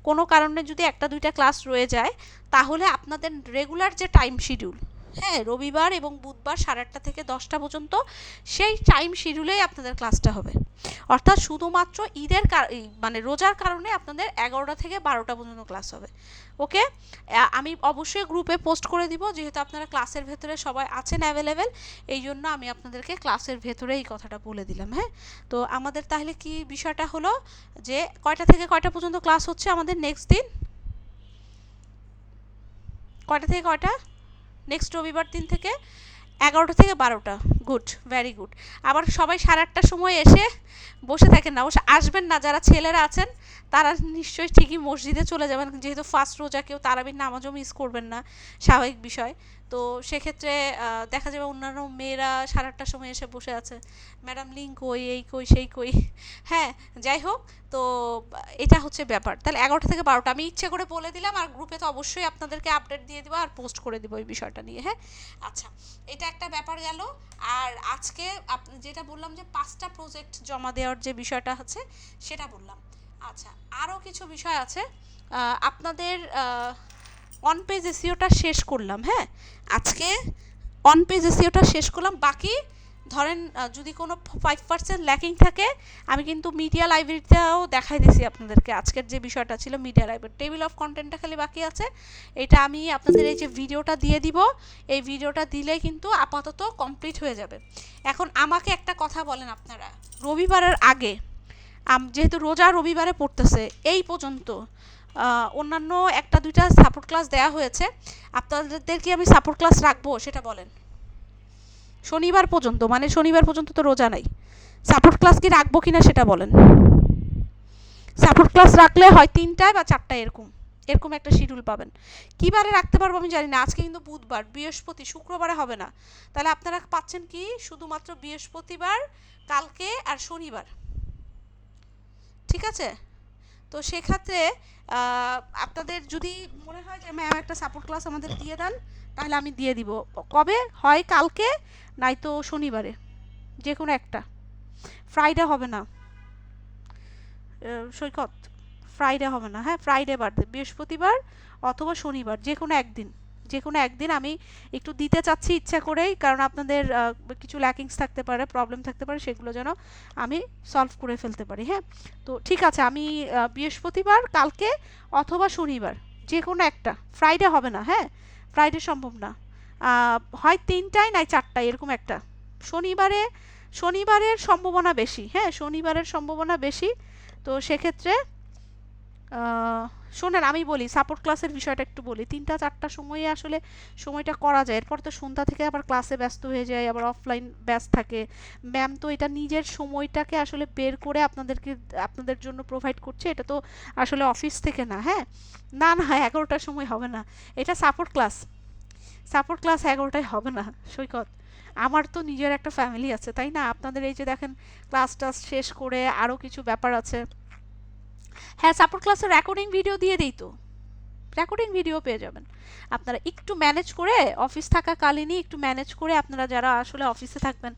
কোনো কারণে যদি 1টা 2টা ক্লাস রয়ে যায়, তাহলে আপনাদের রেগুলার যে টাইম শিডিউল, হ্যাঁ রবিবার এবং বুধবার 8:30 থেকে 10টা পর্যন্ত, সেই টাইম শিডিউলেই আপনাদের ক্লাসটা হবে। অর্থাৎ শুধুমাত্র ঈদের মানে রোজার কারণে আপনাদের 11টা থেকে 12টা পর্যন্ত ক্লাস হবে। ওকে, আমি অবশ্যই গ্রুপে পোস্ট করে দিব, যেহেতু আপনারা ক্লাসের ভেতরে সবাই আছেন অ্যাভেলেবেল, এই জন্য আমি আপনাদেরকে ক্লাসের ভেতরে এই কথাটা বলে দিলাম। হ্যাঁ, তো আমাদের তাহলে কি বিষয়টা হলো যে কয়টা থেকে কয়টা পর্যন্ত ক্লাস হচ্ছে আমাদের নেক্সট দিন? কয়টা থেকে কয়টা? নেক্সট রবিবার দিন থেকে 11টা থেকে 12টা। Good, very good. আবার সবাই 8:30টার সময় এসে বসে থাকেন না, অবশ্য আসবেন না, যারা ছেলেরা আছেন তারা নিশ্চয়ই ঠিকই মসজিদে চলে যাবেন, যেহেতু ফার্স্ট রোজা, কেউ তারাবির নামাজও মিস করবেন না, স্বাভাবিক বিষয়। তো সেক্ষেত্রে দেখা যাবে অন্যান্য মেয়েরা 8:30টার সময় এসে বসে আছে, ম্যাডাম লিঙ্ক কই, এই কই, সেই কই। হ্যাঁ যাই হোক, তো এটা হচ্ছে ব্যাপার। তাহলে 11টা থেকে 12টা আমি ইচ্ছে করে বলে দিলাম, আর গ্রুপে তো অবশ্যই আপনাদেরকে আপডেট দিয়ে দেবো আর পোস্ট করে দেবো এই বিষয়টা নিয়ে। হ্যাঁ আচ্ছা, এটা একটা ব্যাপার গেল। আর আজকে যেটা বললাম যে 5টা প্রজেক্ট জমা দেওয়ার যে বিষয়টা আছে সেটা বললাম। আচ্ছা আরও কিছু বিষয় আছে, আপনাদের অন পেজ এসইওটা শেষ করলাম। হ্যাঁ আজকে অন পেজ এসইওটা শেষ করলাম, বাকি ধরেন যদি কোনো 5% ল্যাকিং থাকে, আমি কিন্তু মিডিয়া লাইব্রেরিতেও দেখাই দিছি আপনাদেরকে। আজকের যে বিষয়টা ছিল মিডিয়া লাইব্রেরি, টেবিল অফ কন্টেন্টটা খালি বাকি আছে, এটা আমি আপনাদের এই যে ভিডিওটা দিয়ে দিব, এই ভিডিওটা দিলেই কিন্তু আপাতত কমপ্লিট হয়ে যাবে। এখন আমাকে একটা কথা বলেন আপনারা, রবিবারের আগে যেহেতু রোজা রবিবারে পড়তেছে, এই পর্যন্ত অন্যান্য একটা দুইটা সাপোর্ট ক্লাস দেওয়া হয়েছে, আপনাদের কি আমি সাপোর্ট ক্লাস রাখবো সেটা বলেন? শনিবার পর্যন্ত, মানে শনিবার পর্যন্ত তো রোজা নাই, সাপোর্ট ক্লাস কি রাখবো কিনা সেটা বলেন। সাপোর্ট ক্লাস রাখলে হয় 3টায় বা 4টায়, এরকম এরকম একটা শিডিউল পাবেন। কী বারে রাখতে পারবো আমি জানি না, আজকে কিন্তু বুধবার, বৃহস্পতি, শুক্রবারে হবে না, তাহলে আপনারা পাচ্ছেন কি শুধুমাত্র বৃহস্পতিবার, কালকে আর শনিবার, ঠিক আছে? তো সেক্ষেত্রে আপনাদের যদি মনে হয় যে ম্যাম একটা সাপোর্ট ক্লাস আমাদের দিয়ে দেন, তাহলে আমি দিয়ে দিব। কবে হয়? কালকে নয়তো শনিবারে, যে কোনো একটা। ফ্রাইডে হবে না সৈকত, ফ্রাইডে হবে না, হ্যাঁ ফ্রাইডে বাদ, বৃহস্পতিবার অথবা শনিবার, যে কোনো একদিন, যে কোনো একদিন আমি একটু দিতে চাচ্ছি ইচ্ছা করেই, কারণ আপনাদের কিছু ল্যাকিংস থাকতে পারে, প্রবলেম থাকতে পারে, সেগুলো যেন আমি সলভ করে ফেলতে পারি। হ্যাঁ, তো ঠিক আছে, আমি বৃহস্পতিবার, কালকে অথবা শনিবার, যে কোনো একটা, ফ্রাইডে হবে না, হ্যাঁ ফ্রাইডে সম্ভব না, হয় 3টায় নাই 4টায়, এরকম একটা। শনিবারে, শনিবারের সম্ভাবনা বেশি, হ্যাঁ শনিবারের সম্ভাবনা বেশি। তো সেক্ষেত্রে শোনেন আমি বলি, সাপোর্ট ক্লাসের বিষয়টা একটু বলি। 3টা 4টার সময়ে আসলে সময়টা করা যায়, এরপর তো সন্ধ্যা থেকে আবার ক্লাসে ব্যস্ত হয়ে যায়, আবার অফলাইন ব্যাচ থাকে। ম্যাম তো এটা নিজের সময়টাকে আসলে বের করে আপনাদেরকে, আপনাদের জন্য প্রোভাইড করছে, এটা তো আসলে অফিস থেকে না। হ্যাঁ, না না 11টার সময় হবে না, এটা সাপোর্ট ক্লাস, সাপোর্ট ক্লাস 11টায় হবে না সৈকত। আমার তো নিজের একটা ফ্যামিলি আছে, তাই না? আপনাদের এই যে দেখেন ক্লাস টাস শেষ করে আরও কিছু ব্যাপার আছে। হ্যাঁ, সাপোর্ট ক্লাসের রেকর্ডিং ভিডিও দিয়ে দিই তো, রেকর্ডিং ভিডিও পেয়ে যাবেন। আপনারা একটু ম্যানেজ করে, অফিস থাকাকালীনই একটু ম্যানেজ করে, আপনারা যারা আসলে অফিসে থাকবেন,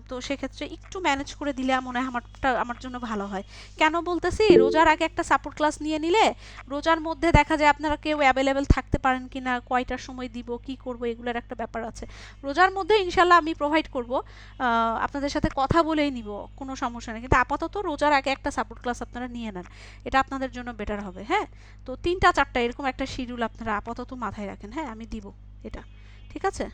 তো সেক্ষেত্রে একটু ম্যানেজ করে দিলে মনে হয় আমার জন্য ভালো হয়। কেন বলতেছি, রোজার আগে একটা সাপোর্ট ক্লাস নিয়ে নিলে রোজার মধ্যে দেখা যায় আপনারা কেউ অ্যাভেলেবেল থাকতে পারেন কি না, কয়টার সময় দিব, কি করব, এগুলোর একটা ব্যাপার আছে। রোজার মধ্যে ইনশাল্লাহ আমি প্রোভাইড করব, আপনাদের সাথে কথা বলেই নিব, কোনো সমস্যা নেই। কিন্তু আপাতত রোজার আগে একটা সাপোর্ট ক্লাস আপনারা নিয়ে নেন, এটা আপনাদের জন্য বেটার হবে। হ্যাঁ, তো 3টা 4টা এরকম একটা শিডিউল আপনারা আপাতত মাথায় রাখেন। হ্যাঁ, আমি দিব এটা, ঠিক আছে?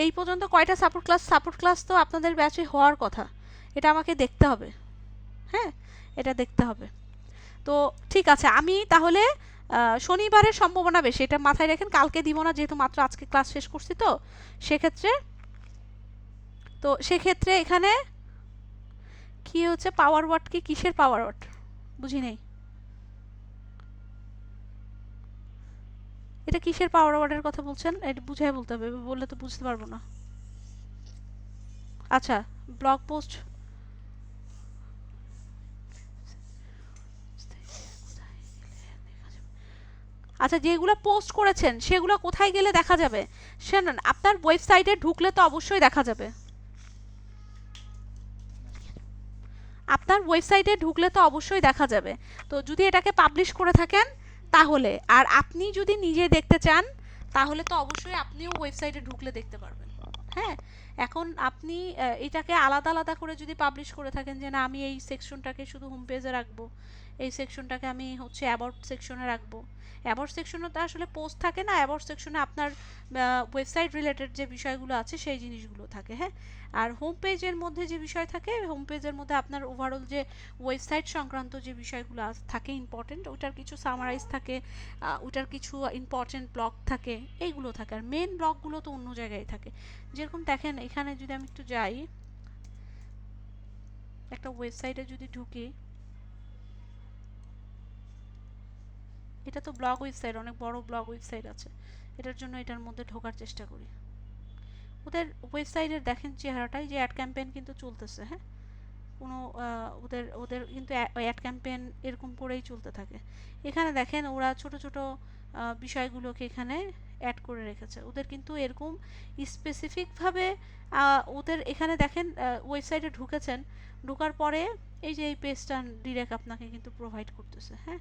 এই পর্যন্ত কয়টা সাপোর্ট ক্লাস? সাপোর্ট ক্লাস তো আপনাদের ব্যাচে হওয়ার কথা, এটা আমাকে দেখতে হবে। হ্যাঁ, এটা দেখতে হবে। তো ঠিক আছে, আমি তাহলে শনিবারের সম্ভাবনা বেশি, এটা মাথায় রাখেন। কালকে দিব না, যেহেতু মাত্র আজকে ক্লাস শেষ করছি, তো সেক্ষেত্রে, তো সেক্ষেত্রে এখানে কি হচ্ছে, পাওয়ার ওয়াট কি, কিসের পাওয়ার ওয়াট বুঝি নেই, এটা কিসের পাওয়ার ওয়ার্ডের কথা বলছেন? এটা বুঝাই বলতে হবে, বললে তো বুঝতে পারবো না। আচ্ছা, ব্লগ পোস্ট, আচ্ছা যেগুলো পোস্ট করেছেন সেগুলো কোথায় গেলে দেখা যাবে? শুনুন, আপনার ওয়েবসাইটে ঢুকলে তো অবশ্যই দেখা যাবে, আপনার ওয়েবসাইটে ঢুকলে তো অবশ্যই দেখা যাবে। তো যদি এটাকে পাবলিশ করে থাকেন তাহলে, আর আপনি যদি নিজে দেখতে চান তাহলে তো অবশ্যই আপনিও ওয়েবসাইটে ঢুকলে দেখতে পারবেন। হ্যাঁ, এখন আপনি এটাকে আলাদা আলাদা করে যদি পাবলিশ করে থাকেন, যে না আমি এই সেকশনটাকে শুধু হোম পেজে রাখবো, এই সেকশনটাকে আমি হচ্ছে অ্যাবাউট সেকশনে রাখবো। অ্যাবাউট সেকশনে তো আসলে পোস্ট থাকে না, অ্যাবাউট সেকশনে আপনার ওয়েবসাইট রিলেটেড যে বিষয়গুলো আছে সেই জিনিসগুলো থাকে। হ্যাঁ, আর হোম পেজের মধ্যে যে বিষয় থাকে, হোম পেজের মধ্যে আপনার ওভারঅল যে ওয়েবসাইট সংক্রান্ত যে বিষয়গুলো থাকে ইম্পর্টেন্ট, ওটার কিছু সামারাইজ থাকে, ওটার কিছু ইম্পর্টেন্ট ব্লগ থাকে, এইগুলো থাকে। আর মেন ব্লগগুলো তো অন্য জায়গায় থাকে। যেরকম দেখেন এখানে যদি আমি একটু যাই, একটা ওয়েবসাইটে যদি ঢুকি, এটা তো ব্লগ ওয়েবসাইট, অনেক বড় ব্লগ ওয়েবসাইট আছে, এটার জন্য এটার মধ্যে ঢোকার চেষ্টা করি। ওদের ওয়েবসাইটের দেখেন চেহারাটাই, যে অ্যাড ক্যাম্পেইন কিন্তু চলতেছে। হ্যাঁ, কোনো ওদের ওদের কিন্তু অ্যাড ক্যাম্পেইন এরকম করেই চলতে থাকে। এখানে দেখেন ওরা ছোট ছোট বিষয়গুলোকে এখানে অ্যাড করে রেখেছে, ওদের কিন্তু এরকম স্পেসিফিকভাবে ওদের এখানে দেখেন ওয়েবসাইটে ঢুকেছেন, ঢোকার পরে এই যে এই পেজটা ডিরেক্ট আপনাকে কিন্তু প্রোভাইড করতেছে। হ্যাঁ,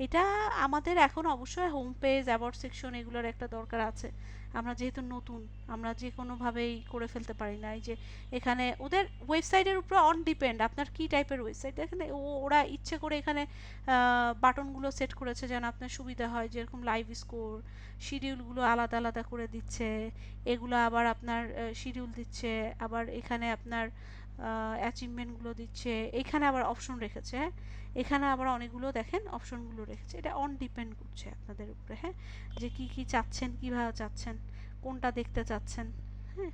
এটা আমাদের এখন অবশ্যই হোম পেজ, অ্যাবাউট সেকশন এগুলোর একটা দরকার আছে। আমরা যেহেতু নতুন, আমরা যে কোনোভাবেই করে ফেলতে পারি না। এই যে এখানে ওদের ওয়েবসাইটের উপর অন ডিপেন্ড আপনার কী টাইপের ওয়েবসাইট। এখানে ওরা ইচ্ছে করে এখানে বাটনগুলো সেট করেছে যেন আপনার সুবিধা হয়, যেরকম লাইভ স্কোর, শিডিউলগুলো আলাদা আলাদা করে দিচ্ছে, এগুলো আবার আপনার শিডিউল দিচ্ছে, আবার এখানে আপনার অ্যাচিভমেন্টগুলো দিচ্ছে, এখানে আবার অপশন রেখেছে, হ্যাঁ এখানে আবার অনেকগুলো দেখেন অপশনগুলো রেখেছে। এটা অন ডিপেন্ড করছে আপনাদের উপরে, হ্যাঁ যে কি কি চাচ্ছেন, কিভাবে চাচ্ছেন, কোনটা দেখতে চাচ্ছেন, হ্যাঁ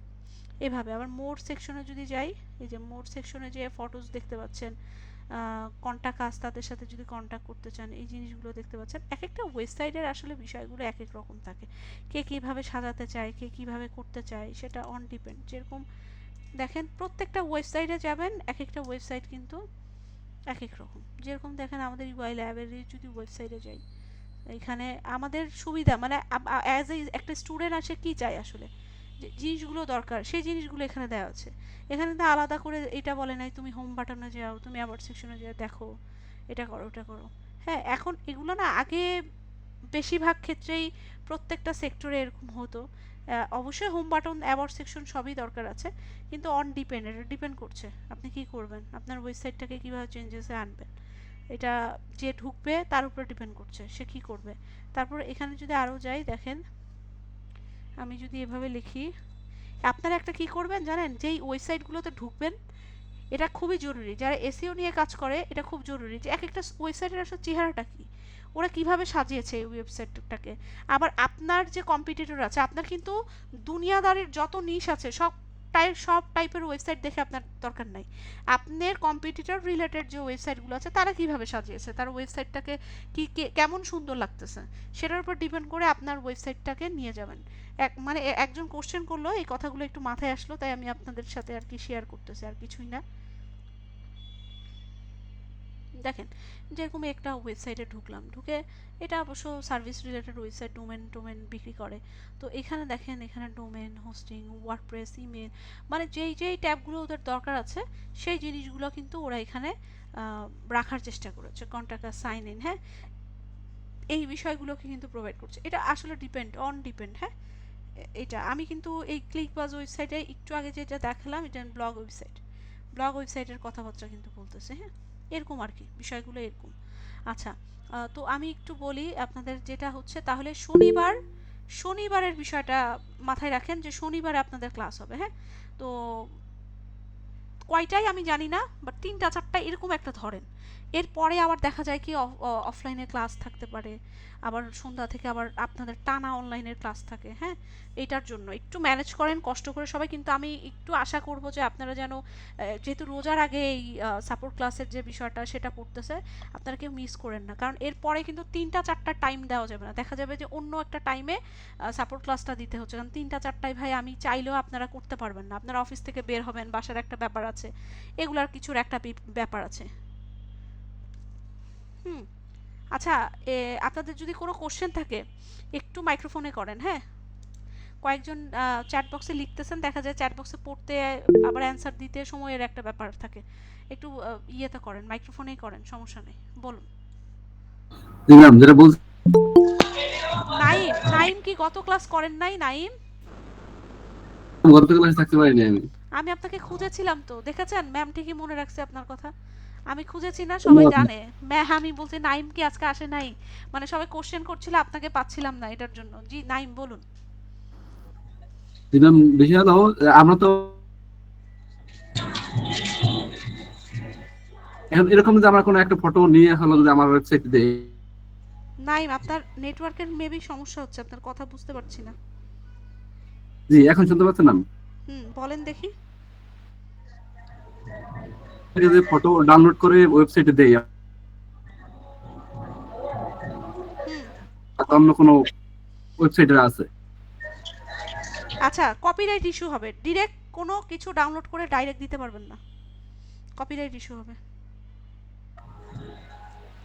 এভাবে। আবার মোর সেকশনে যদি যাই, এই যে মোর সেকশনে যে ফটোস দেখতে পাচ্ছেন, কন্টাক্ট আস, তাদের সাথে যদি কন্ট্যাক্ট করতে চান, এই জিনিসগুলো দেখতে পাচ্ছেন। এক একটা ওয়েবসাইটের আসলে বিষয়গুলো এক এক রকম থাকে, কে কীভাবে সাজাতে চায়, কে কীভাবে করতে চায়, সেটা অন ডিপেন্ড। যেরকম দেখেন প্রত্যেকটা ওয়েবসাইটে যাবেন, এক একটা ওয়েবসাইট কিন্তু এক এক রকম। যেরকম দেখেন আমাদের ইউআই ল্যাবের যদি ওয়েবসাইটে যাই, এখানে আমাদের সুবিধা মানে অ্যাজ এ একটা স্টুডেন্ট আসে কি চাই আসলে, যে জিনিসগুলো দরকার সেই জিনিসগুলো এখানে দেওয়া আছে। এখানে তো আলাদা করে এটা বলে নাই তুমি হোম বাটনে যাও, তুমি অ্যাবাউট সেকশনে যাও, দেখো এটা করো ওটা করো। হ্যাঁ এখন এগুলো না আগে বেশিরভাগ ক্ষেত্রেই প্রত্যেকটা সেক্টরে এরকম হতো। অবশ্যই হোম বাটন অ্যাবাউট সেকশন সবই দরকার আছে, কিন্তু অন ডিপেন্ড, এটা ডিপেন্ড করছে আপনি কি করবেন, আপনার ওয়েবসাইটটাকে কীভাবে চেঞ্জেসে আনবেন, এটা যে ঢুকবে তার উপরে ডিপেন্ড করছে সে কী করবে। তারপর এখানে যদি আরও যাই দেখেন, আমি যদি এভাবে লিখি, আপনারা একটা কি করবেন জানেন, যেই ওয়েবসাইটগুলোতে ঢুকবেন এটা খুবই জরুরি, যারা এসইও নিয়ে কাজ করে এটা খুব জরুরি যে এক একটা ওয়েবসাইটের আসলে চেহারাটা কী, ওরা কিভাবে সাজিয়েছে এই ওয়েবসাইটটাকে। আবার আপনার যে কম্পিটিটর আছে, আপনার কিন্তু দুনিয়াদারির যত নিশ আছে সব টাইপের ওয়েবসাইট দেখে আপনার দরকার নাই। আপনার কম্পিটিটর রিলেটেড যে ওয়েবসাইটগুলো আছে তারা কিভাবে সাজিয়েছে, তার ওয়েবসাইটটাকে কি কেমন সুন্দর লাগতেছে, সেটার উপর ডিপেন্ড করে আপনার ওয়েবসাইটটাকে নিয়ে যাবেন। মানে একজন কোশ্চেন করলো, এই কথাগুলো একটু মাথায় আসলো, তাই আমি আপনাদের সাথে আর কি শেয়ার করতেছি, আর কিছুই না। দেখেন যেরকম একটা ওয়েবসাইটে ঢুকলাম, ঢুকে এটা অবশ্য সার্ভিস রিলেটেড ওয়েবসাইট, ডোমেন বিক্রি করে। তো এখানে দেখেন, এখানে ডোমেন, হোস্টিং, ওয়ার্ডপ্রেস, ইমেল, মানে যেই ট্যাবগুলো ওদের দরকার আছে সেই জিনিসগুলো কিন্তু ওরা এখানে রাখার চেষ্টা করেছে। কন্ট্যাক্ট সাইন ইন, হ্যাঁ এই বিষয়গুলোকে কিন্তু প্রোভাইড করছে। এটা আসলে ডিপেন্ড, হ্যাঁ এটা আমি কিন্তু এই ক্লিকবাজ ওয়েবসাইটে একটু আগে যেটা দেখালাম, এটা ব্লগ ওয়েবসাইটের কথাবার্তা কিন্তু বলতেছে, হ্যাঁ এরকম আর কি বিষয়গুলো এরকম। আচ্ছা তো আমি একটু বলি আপনাদের, যেটা হচ্ছে তাহলে শনিবারের বিষয়টা মাথায় রাখেন যে শনিবারে আপনাদের ক্লাস হবে, হ্যাঁ তো কয়টাই আমি জানি না, বাট 3টা 4টা এরকম একটা ধরেন। এরপরে আবার দেখা যায় কি অফলাইনে ক্লাস থাকতে পারে, আবার সন্ধ্যা থেকে আবার আপনাদের টানা অনলাইনের ক্লাস থাকে, হ্যাঁ এটার জন্য একটু ম্যানেজ করেন কষ্ট করে সবাই। কিন্তু আমি একটু আশা করব যে আপনারা যেন, যেহেতু রোজার আগে এই সাপোর্ট ক্লাসের যে বিষয়টা সেটা পড়তেছে, আপনারা কেউ মিস করেন না, কারণ এরপরে কিন্তু 3টা 4টা টাইম দেওয়া যাবে না, দেখা যাবে যে অন্য একটা টাইমে সাপোর্ট ক্লাসটা দিতে হচ্ছে, কারণ 3টা 4টায় ভাই আমি চাইলেও আপনারা করতে পারবেন না, আপনারা অফিস থেকে বের হবেন, বাসার একটা ব্যাপার আছে, এগুলার কিছুর একটা ব্যাপার আছে। হুম আচ্ছা আপনাদের যদি কোনো কোশ্চেন থাকে একটু মাইক্রোফোনে করেন, হ্যাঁ কয়েকজন চ্যাট বক্সে লিখতেছেন, দেখা যায় চ্যাট বক্সে পড়তে আবার অ্যান্সার দিতে সময়ের একটা ব্যাপার থাকে, একটু ইয়েতে করেন, মাইক্রোফোনেই করেন, সমস্যা নেই, বলুন। যেটা বল। নাইম কি গত ক্লাস করেন নাই নাইম? গত ক্লাসে থাকতে পারিনি আমি। আমি আপনাকে খুঁজেছিলাম তো, দেখেছেন ম্যাম ঠিকই মনে রাখছে আপনার কথা, আমি খুঁজেছি না, সবাই জানে। আমি বলছি নাইম কি আজকে আসে নাই, মানে সবাই কোশ্চেন করছিল, আপনাকে পাচ্ছিলাম না এটার জন্য। জি নাইম বলুন। বিষয় হলো আমরা তো এখন এরকম যে আমার কোনো একটা ফটো নিয়ে হলো যদি আমার ওয়েবসাইটে দেই। নাইম আপনার নেটওয়ার্কের মেবি সমস্যা হচ্ছে, আপনার কথা বুঝতে পারছি না। জি এখন শুনতে পাচ্ছেন? বলেন দেখি। যে ফটো ডাউনলোড করে ওয়েবসাইটে দেই, হুম অন্য কোনো ওয়েবসাইটে আছে। আচ্ছা কপিরাইট ইস্যু হবে, ডিরেক্ট কোনো কিছু ডাউনলোড করে ডাইরেক্ট দিতে পারবেন না, কপিরাইট ইস্যু হবে,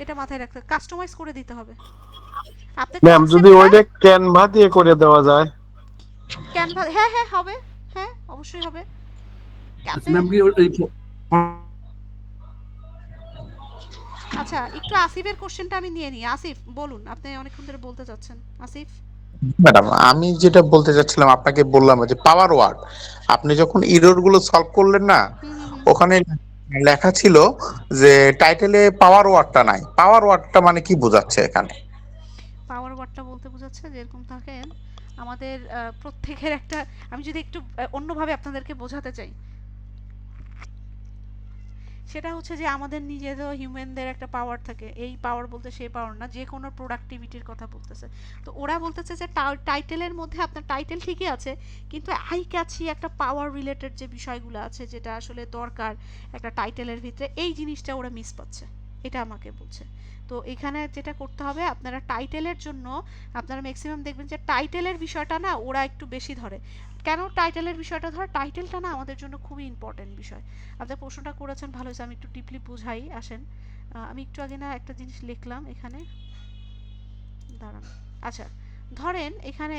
এটা মাথায় রাখতে, কাস্টমাইজ করে দিতে হবে। আপনি ম্যাম যদি কনসেপ্টটা ওইটা ক্যানভা দিয়ে করে দেওয়া যায়। ক্যানভা, হ্যাঁ হ্যাঁ হবে, হ্যাঁ অবশ্যই হবে। আচ্ছা আপনি ম্যাম কি আচ্ছা একটু আসিফের কোশ্চেনটা আমি নিয়ে নিই। আসিফ বলুন, আপনি অনেকক্ষণ ধরে বলতে চাচ্ছেন, আসিফ। ম্যাডাম আমি যেটা বলতে চাচ্ছিলাম আপনাকে বললাম যে পাওয়ার ওয়ার্ড আপনি যখন এরর গুলো সলভ করলেন না, হুম হুম হুম ওখানে লেখা ছিল যে টাইটেলে পাওয়ার ওয়ার্ডটা নাই। পাওয়ার ওয়ার্ডটা মানে কি বোঝাচ্ছে এখানে? পাওয়ার ওয়ার্ডটা বলতে বোঝাচ্ছে যেরকম থাকেন আমাদের প্রত্যেকের একটা, আমি যদি একটু অন্যভাবে আপনাদেরকে বোঝাতে চাই, সেটা হচ্ছে যে আমাদের নিজেদের হিউম্যানদের একটা পাওয়ার থাকে, এই পাওয়ার বলতে সেই পাওয়ার না, যে কোনো প্রোডাক্টিভিটির কথা বলতেছে। তো ওরা বলতেছে যে টাইটেলের মধ্যে আপনার টাইটেল ঠিকই আছে, কিন্তু আই ক্যাচি একটা পাওয়ার রিলেটেড যে বিষয়গুলো আছে যেটা আসলে দরকার একটা টাইটেলের ভিতরে, এই জিনিসটা ওরা মিস পাচ্ছে, এটা আমাকে বলছে। তো এখানে যেটা করতে হবে, আপনারা টাইটেলের জন্য আপনারা ম্যাক্সিমাম দেখবেন যে টাইটেলের বিষয়টা না ওরা একটু বেশি ধরে। কেন টাইটেলের বিষয়টা ধর, টাইটেলটা না আমাদের জন্য খুবই ইম্পর্টেন্ট বিষয়। আপনি প্রশ্নটা করেছেন ভালো হয়েছে, আমি একটু ডিপলি বুঝাই আসেন। আমি একটু আগে না একটা জিনিস লিখলাম এখানে, দাঁড়ান। আচ্ছা, ধরেন এখানে